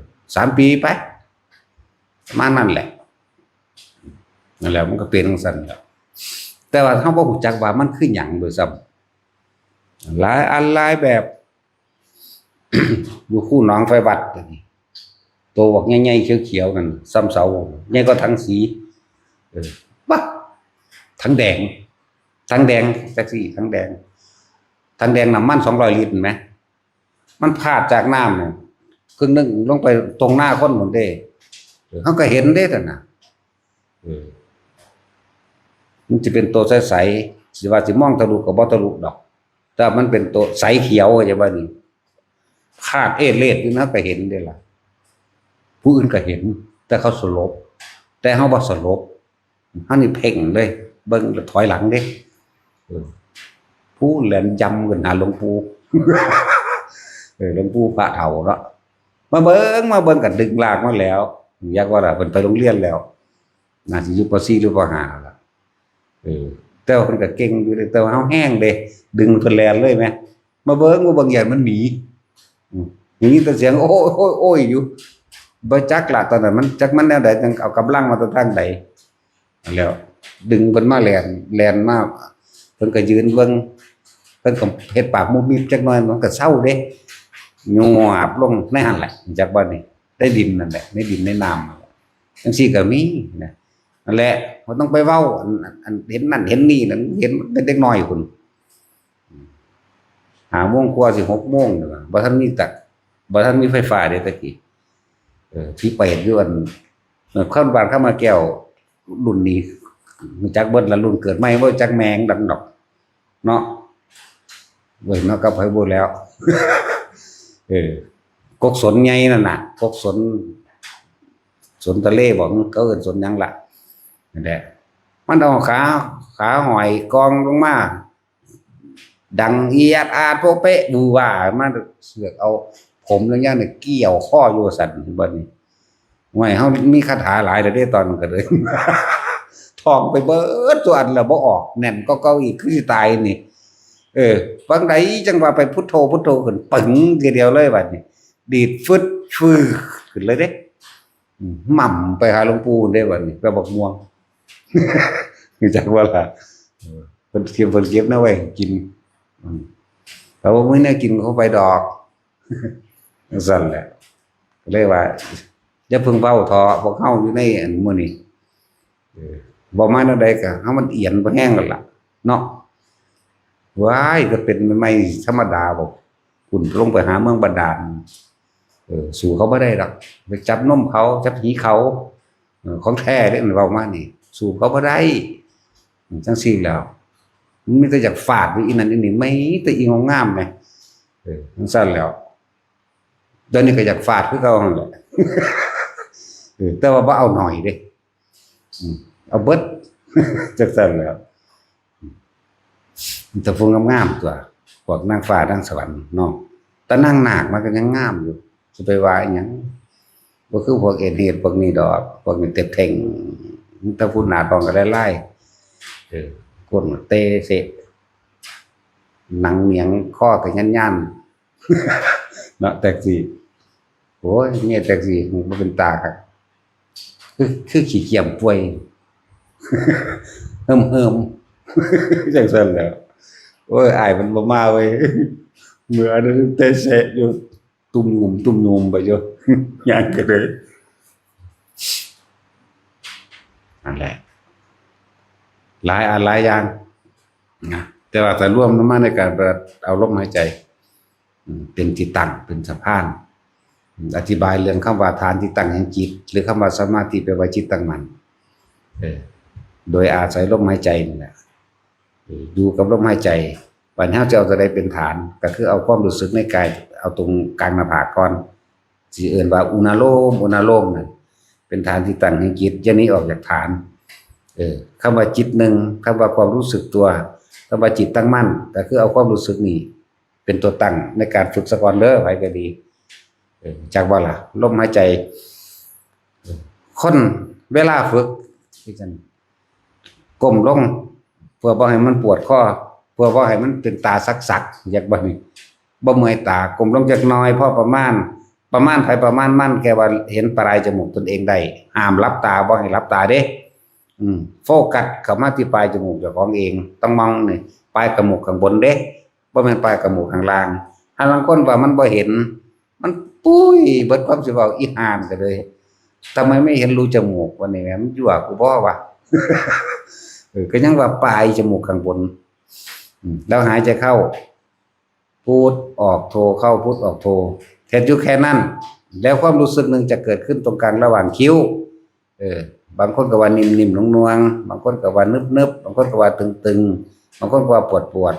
3 ปีไปประมาณนั้นแหละนั่นแหละมันก็เป็นจังซั่นแหละแต่ว่าเฮาบ่ฮู้จักว่ามันคือหยังโดยซ้ำหลายอันหลายแบบ อยู่คู่หนองไฟวัดนี่ตัวบักใหญ่ๆเขียวๆนั่นซ้ำเสาใหญ่ก็ทั้งสีบักทั้งแดงแท็กซี่ทั้งแดงน้ำมัน200 ลิตรเห็นมั้ยมันพาดจากน้ำเนี่ยครึ่งนึงลงไปตรงหน้าคนหมดเด้เฮาก็เห็นเด้ซั่นน่ะมันจะเป็นตัวใสๆสิว่าสิมองทะลุก็บ่ทะลุดอกแต่มันเป็นตัวใสเขียวจะว่านี่คาดเอเลดอยู่นะก็เห็นได้ล่ะผู้อื่นก็เห็นแต่เขาสลบแต่เฮาบ่สลบเฮานี่เพ่งเลยเบิ่งแล้วถอยหลังเด้ผู้แล่นจำกันหาหลวงปู่หลวงปู่พระเฒ่าเนาะมาเบิ่งก็ดึงลากมาแล้วอยากว่าล่ะเพิ่นไปโรงเรียนแล้วน่าสิอยู่ป .4 หรือป .5 ล่ะแต่ว่าเพิ่นก็เก่งอยู่แต่ว่าเฮาแห้งเด้ดึงเพิ่นแล่นเลยแม่มาเบิ่งอย่างมันหนีแต่เสียงโอ้ยอยู่บ่จักล่ะตอนนั้นมันจักมันแนวใดจังเอากำลังมาทางใดแล้วดึงเพิ่นมาแล่นมาเพิ่นก็ยืนเบิ่งเพิ่นก็เฮ็ดปากมุบมิบจักหน่อยมันก็เซาเด้ยงอาบลงในหั่นแหละจักบ่นี่ได้ดินนั่นแหละในดินในน้ำจังซี่ก็มีนะนั่นแหละบ่ต้องไปเว้าอันเห็นนั่นเห็นนี่นั่นเห็นเป็นเด็กน้อยพุ่น 5 โมงกว่าสิ6 โมงนี่ล่ะบ่ทันมีไฟฟ้าเด้ตะกี้ที่เปรตอยู่อันคนบ้านเข้ามาแก้วรุ่นนี้รู้จักเบิดละรุ่นเกิดใหม่บ่จักแมงดังดอกเนาะเว้ยเนาะกับไผบ่แล้วกกสนใหญ่นั่นน่ะกกสนทะเลบ่มันก็เอิ้นสนหยังล่ะนั่นแหละมันเอาขาหอยกองลงมาดังเอียดอาดโปเป๊ะบูว่ามันเสือกเอาผมเรื่องอย่างเนี่ยเกี่ยวข้ออยู่สั่นบัดนี้ห่วยเฮามีคาถาหลายแล้วเด้ตอนมันก็เลย ท่องไปเบิดตัวอันแล้วบ่ออกแน่นก็เก่าอีกคือสิตายนี่บางใดจังว่าไปพุทโธขึ้นปึ๋งทีเดียวเลยบัดนี้ดีดฟึดฟื้อขึ้นเลยเด้หม่ำไปหาหลวงปู่ได้บัดนี้ไปบักม่วง รู้จักบ่ล่ะเพิ่นเก็บนะเว้ยกินแต่ว่ามื้อนี้กินเข้าไปดอกสั่นแหละก็เลยว่าอย่าเพิ่งเว้าท้อพวกเฮาอยู่ในอันมื้อนี้บ่มาแนวใดก็เฮามันเอียนบ่แห้งกันล่ะเนาะว้ายก็เป็นไม่ธรรมดาบ่คุณลงไปหาเมืองบาดาลสู้เขาบ่ได้ดอกไปจับนมเขาจับหีเขาของแท้เด้อเว้ามานี่สู้เขาบ่ได้จังซี่แล้วมันมีแต่อยากฟาดอีนั่นอีนี่ไม่แต่อีงามๆแหมจังซั่นแล้วเดี๋ยวนี้ก็อยากฟาดคือเก่าหั่นแหละแต่ว่าบ่เอาหน่อยเด้เอาเบิด จังซั่นแล้วแต่พวกงามๆตัวพวกนางฟ้านางสวรรค์เนาะแต่นางนาคมันก็ยังงามอยู่สิไปว่าอีหยังบ่คือพวกเอ็นเฮ็ดพวกนี้ดอกพวกนี้เต็บเท่งถ้าพูดหน้าตองก็ได้ไล่ก้นเตะเสะหนังเหนียงข้อก็ยันๆเนาะแท็กซี่โอ้ยเนี่ยแท็กซี่มันเป็นตาครับคือขี้เกียจป่วย เฮิมๆ จังซั่นแหล้วโอ้ยอ้ายมันบ่มาเว้ยเมื่อนั้นเตะเสะอยู่ตุ่มยุมไปอยู่ ย่างก็เลยนั่นแหละหลายอย่างนะแต่ว่าถ้ารวมมาในการเอาลมหายใจเป็นที่ตั้งเป็นสะพานอธิบายเรื่องคำว่าฐานที่ตั้งแห่งจิตหรือคำว่าสมาธิแปลว่าจิตตั้งมั่นโดยอาศัยลมหายใจนี่แหละอยู่กับลมหายใจปัญหาจะเอาตัวใดเป็นฐานก็คือเอาความรู้สึกในกายเอาตรงกลางหน้าผากก่อนสิเอิ้นว่าอุณาโลมนั่นเป็นฐานที่ตั้งแห่งจิตอย่างนี้ออกจากฐานคำว่าจิตหนึ่งคำว่าความรู้สึกตัวคำว่าจิตตั้งมั่นก็คือเอาความรู้สึกนี้เป็นตัวตั้งในการฝึกสะก่อนเด้อไผก็ดีจากว่าล่ะลมหายใจคนเวลาฝึกที่จังก้มลงเพื่อบ่ให้มันปวดคอเพื่อบ่ให้มันเป็นตาสักๆอยากบ่นี่บ่เมื่อยตาก้มลงจักหน่อยพอประมาณไผประมาณมันแค่ว่าเห็นปลายจมูกตนเองได้ห้ามหลับตาบ่ให้หลับตาเด้โฟกัสเข้ามาที่ปลายจมูกเจ้าของเองต้องมองนี่ปลายจมูกข้างบนเด้บ่แม่นปลายจมูกข้างล่างถ้าบางคนว่ามันบ่เห็นมันปุ้ยเบิดความสิเว้าอีห่านก็เลยทำไมไม่เห็นรูจมูกวันนี้แม่มันยั่วกูบ่วะ ก็ยังว่าปลายจมูกข้างบนแล้วหายใจเข้าพูดออกโทเข้าพูดออกโทแค่อยู่แค่นั้นแล้วความรู้สึกหนึ่งจะเกิดขึ้นตรงกลางระหว่างคิ้วบางคนก็ว่านิ่มๆนวลๆบางคนก็ว่านึบๆบางคนก็ว่าตึงๆบางคนก็ว่าปวด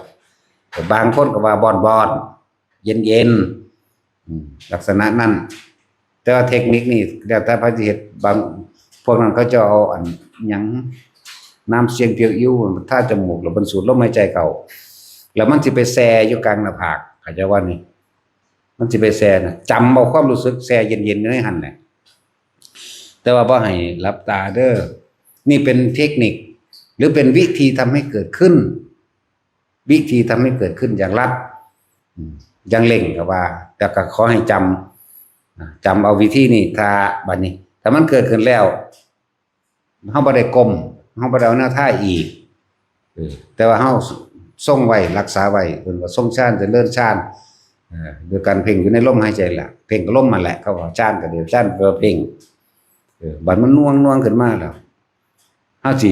บางคนก็ว่าบอนๆเย็นๆลักษณะนั้นแต่ว่าเทคนิคนี่แล้วแต่พระสิเฮ็ดบางพวกนั้นเขาจะเอาอันหยังน้ำเสียงเพียวอิ่วท่าจมูกแล้วบรรสูดลมหายใจเข้าแล้วมันสิไปแซ่อยู่กลางหน้าผากเข้าใจว่านี่มันสิไปแซ่น่ะจำเอาความรู้สึกแซ่เย็นๆอยู่ในหั่นแหละแต่ว่าบ่ให้หลับตาเด้อนี่เป็นเทคนิคหรือเป็นวิธีทำให้เกิดขึ้นอย่างลัดอย่างเร่งก็ว่าแต่ก็ขอให้จำเอาวิธีนี้ถ้าบัดนี้ถ้ามันเกิดขึ้นแล้วเฮาบ่ได้ก้มเฮาบ่ได้เอาหน้าท่าอีกแต่ว่าเฮาทรงไว้รักษาไว้เพิ่นว่าทรงฌานเจริญฌานโดยการเพ่งอยู่ในลมหายใจล่ะเพ่งก็ลมมันแหละเขาว่าฌานก็เดี๋ยวฌานก็เพ่งบัดมันน่วงขึ้นมาแล้วเฮาสิ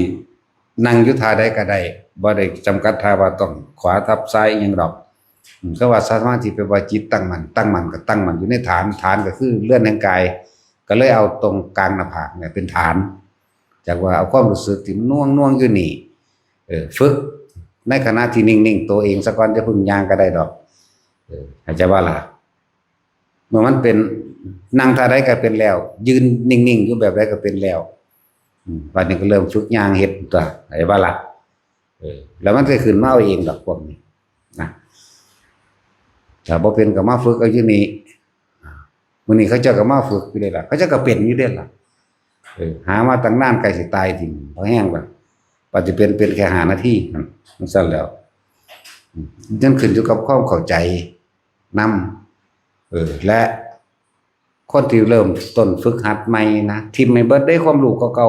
นั่งอยู่ท่าใดก็ได้บ่ได้จำกัดท่าว่าต้องขวาทับซ้ายอิหยังดอก ก็ว่าสมาธิไปว่าจิตตั้งมั่นตั้งมั่นก็ตั้งมั่นอยู่ในฐานฐานก็คือเลื่อนแห่งกายก็เลยเอาตรงกลางหน้าผากเนี่ยเป็นฐานจากว่าเอาความรู้สึกที่น่วงอยู่นี่ฝึกในขณะที่นิ่งๆตัวเองสักก่อนจะพึ่งย่างก็ได้ดอกเข้าใจว่าล่ะเมื่อมันเป็นนั่งท่าใดก็เป็นแล้วยืนนิ่งๆอยู่แบบใดก็เป็นแล้ววันนี้ก็เริ่มฝึกย่างเฮ็ดตัวเข้าใจว่าล่ะแล้วมันก็ขึ้นมาเอาเองดอกพวกนี้นะถ้าบ่เป็นก็มาฝึกเอาอยู่นี่มื้อนี้เขาเจ้าก็มาฝึกอยู่ได้ล่ะเขาเจ้าก็เป็นอยู่ได้ล่ะหามาตั้งนานใกล้สิตายทิ้งพอแห้งบัดปัจจุบันเป็นแค่5 นาทีมันซั่นแล้วนั่นขึ้นอยู่กับความเข้าใจนำและคนที่เริ่มต้นฝึกหัดใหม่นะทิ่มไม่เบิดได้ความรู้เก่า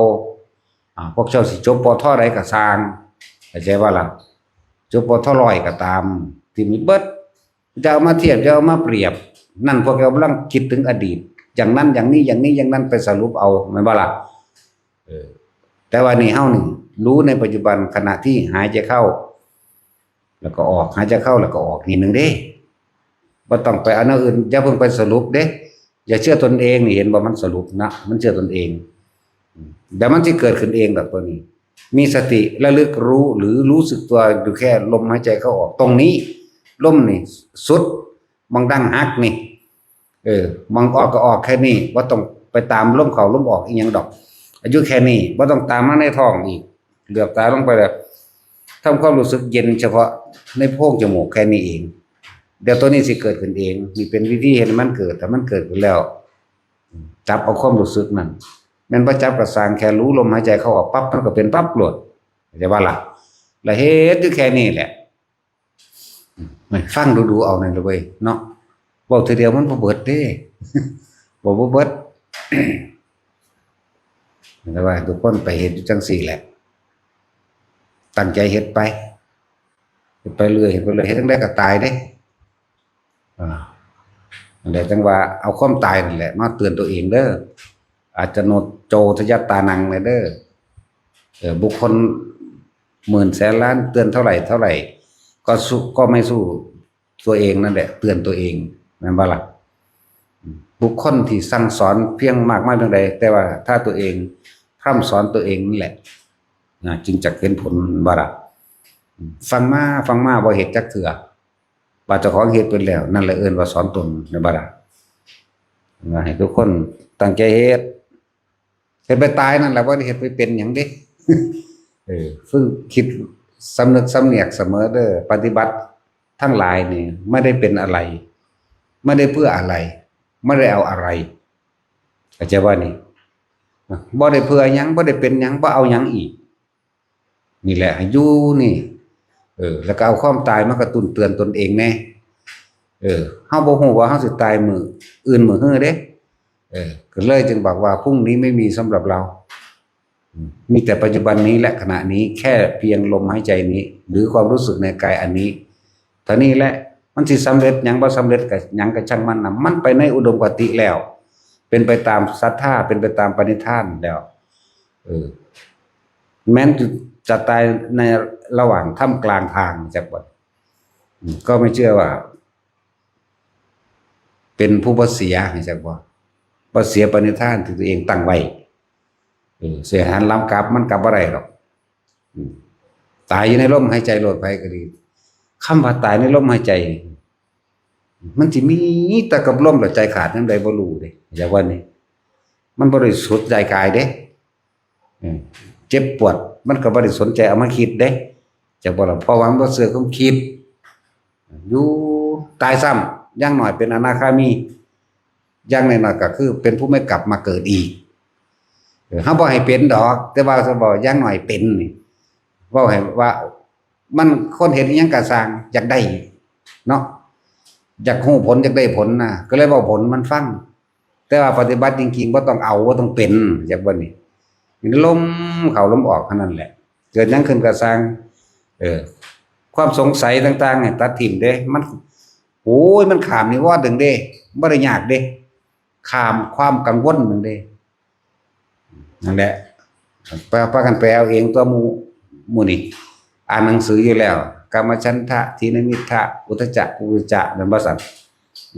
ๆพวกเจ้าสิจบปทใดก็สร้างเข้าใจว่าล่ะจบปท100ก็ตามทิ่มไม่เบิดจะเอามาเทียบจะเอามาเปรียบนั่นพวกเรากำลังคิดถึงอดีตอย่างนั้นอย่างนี้อย่างนี้อย่างนั้นไปสรุปเอาแม่นบ่ล่ะแต่ว่านี่เฮานี่รู้ในปัจจุบันขณะที่หายใจเข้าแล้วก็ออกหายใจเข้าแล้วก็ออกนี่นึงเด้บ่ต้องไปอันอื่นอย่าเพิ่งไปสรุปเด้อย่าเชื่อตนเองนี่เห็นว่ามันสรุปนะมันเชื่อตนเองเดี๋ยวมันสิเกิดขึ้นเองแบบตัวนี้มีสติระลึกรู้หรือรู้สึกตัวอยู่แค่ลมหายใจเข้าออกตรงนี้ลมนี่สุดบางดังฮักนี่บางออกก็ออกแค่นี้บ่ต้องไปตามลมเข้าลมออกอีหยังดอกอายุแค่นี้บ่ต้องตามมาในท้องอีกเหลือบตาลงไปแล้วทำความรู้สึกเย็นเฉพาะในโพรงจมูกแค่นี้เองเดี๋ยวตัวนี้สิเกิดขึ้นเองนี่เป็นวิธีเห็นมันเกิดแต่มันเกิดขึ้นแล้วจับเอาความรู้สึกนั่นแม่นบ่จับก็สร้างแค่รู้ลมหายใจเข้าออกปั๊บมันก็เป็นปั๊บโลดเข้าใจว่าล่ะแล้วเฮ็ดอยู่แค่นี้แหละฟังดูๆเอานั่นเลยเว้ยเนาะเว้าทีเดียวมันบ่เบิดเด้บ่เบิดแต่ว่าทุกคนไปเฮ็ดอยู่จังซี่แหละตั้งใจเฮ็ดไปเฮ็ดไปเรื่อยเฮ็ดไปเรื่อยเฮ็ดจังได๋ก็ตายเด้นั่นแหละจังว่าเอาความตายนั่นแหละมาเตือนตัวเองเด้ออาจจะโนโจทยัตตานังเลยเด้อบุคคลหมื่นแสนล้านเตือนเท่าไหร่ก็ไม่สู้ตัวเองนั่นแหละเตือนตัวเองแม่นบ่ล่ะบุคคลที่สั่งสอนเพียงมากมายเพียงใดแต่ว่าถ้าตัวเองพร่ำสอนตัวเองนี่แหละจึงจะเห็นผลบ่ล่ะฟังมาบ่เฮ็ดจักเทื่อว่าเจ้าของเฮ็ดเป็นแล้วนั่นแหละเอิ้นว่าสอนตนในบ่ล่ะให้ทุกคนตั้งใจเฮ็ดไปตายนั่นแหละบ่ได้เฮ็ดไปเป็นหยังเด้ฝึกคิดสำนึกสำเนียกเสมอเด้อปฏิบัติทั้งหลายนี่ไม่ได้เป็นอะไรไม่ได้เพื่ออะไรไม่ได้เอาอะไรเข้าใจว่านี่บ่ได้เพื่อหยังบ่ได้เป็นหยังบ่เอาหยังอีกนี่แหละอยู่นี่แล้วก็เอาความตายมากระตุ้นเตือนตนเองแน่เฮาบ่ฮู้ว่าเฮาสิตายมื้ออื่นมื้อฮื้อเด้ก็เลยจึงบอกว่าพรุ่งนี้ไม่มีสำหรับเรามีแต่ปัจจุบันนี้และขณะนี้แค่เพียงลมหายใจนี้หรือความรู้สึกในกายอันนี้เท่านี้แหละมันสิสำเร็จหยังบ่สำเร็จก็หยังก็ช่างมันน่ะมันไปในอุดมคติแล้วเป็นไปตามศรัทธาเป็นไปตามปณิธานแล้วแม้นจะตายในระหว่างท่ามกลางทางจากบ่ก็ไม่เชื่อว่าเป็นผู้บ่เสียจากบ่เสียปณิธานที่ตัวเองตั้งไว้เสียหันล้ำกลับมันกลับบ่ได้หรอกตายอยู่ในลมหายใจโลดไปก็ดีคำว่าตายในลมหายใจมันสิมีแต่กับลมแล้วใจขาดนำใดบ่รู้เด้อย่างว่านี่มันบ่ได้สุดใจกายเด้เจ็บปวดมันก็บ่ได้สนใจเอามาคิดเด้จักบ่ล่ะเพราะว่ามันบ่เชื่อความคิดอยู่ตายซ้ำอย่างน้อยเป็นอนาคามีอย่างน้อยๆก็คือเป็นผู้ไม่กลับมาเกิดอีกเฮาบ่ให้เป็นดอกแต่ว่าจะบอกอย่างน้อยเป็นนี่เว้าให้ว่ามันคนเห็นอิหยังก็สร้างอยากได้เนาะอยากฮู้ผลอยากได้ผลน่ะก็เลยเว้าผลมันฟังแต่ว่าปฏิบัติจริงๆบ่ต้องเอาบ่ต้องเป็นจักบ่นี่ลมเข้าลมออกเท่านั้นแหละเกิดหยังขึ้นก็สร้างความสงสัยต่างๆให้ตัดทิ่มเด้มันโอ้ยมันข้ามนิวรณ์นึงเด้บ่ได้ยากเด้ข้ามความกังวลนึงเด้นั่นแหละพากันไปเอาเองตัวหมู่นี่อ่านหนังสืออยู่แล้ว กามฉันทะทีนมิทธะอุทธัจจะกุกุจจะนั่นบ่สั่น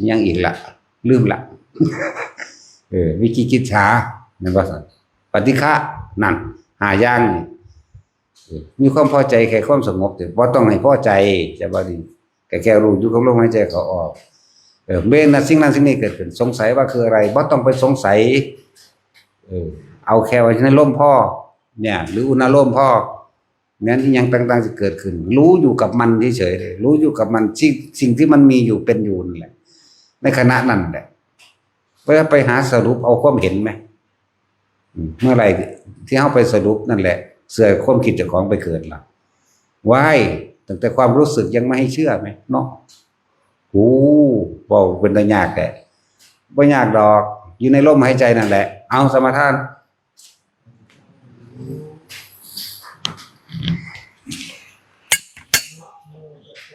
ยังอีกละลืมละ วิกิกิจฉานั่นบ่สั่นปฏิฆะนั่นหาอย่างนี่มีความพอใจแค่ความสงบแต่บ่ต้องให้พอใจจะบ่ดีแค่รู้อยู่กับลมหายใจเขาออกเมื่อนั้นสิ่งนั้นสิ่งนี้เกิดขึ้นสงสัยว่าคืออะไรบ่ต้องไปสงสัยเอาแค่ว่าในลมพ่อเนี่ยหรืออุณหลมพ่องั้นที่ยังต่างๆจะเกิดขึ้นรู้อยู่กับมันเฉยๆเลยรู้อยู่กับมันสิ่งที่มันมีอยู่เป็นอยู่นั่นแหละในขณะนั้นแหละเพื่อไปหาสรุปเอาความเห็นไหมเมื่อไหร่ที่เฮาไปสรุปนั่นแหละเสื่อความคิดเจ้าของไปเกิดล่ะว้ายตั้งแต่ความรู้สึกยังไม่ให้เชื่อไหมเนาะโอ้เว้าเป็นตายากแท้บ่ยากดอกอยู่ในลมหายใจนั่นแหละเอาสมาทาน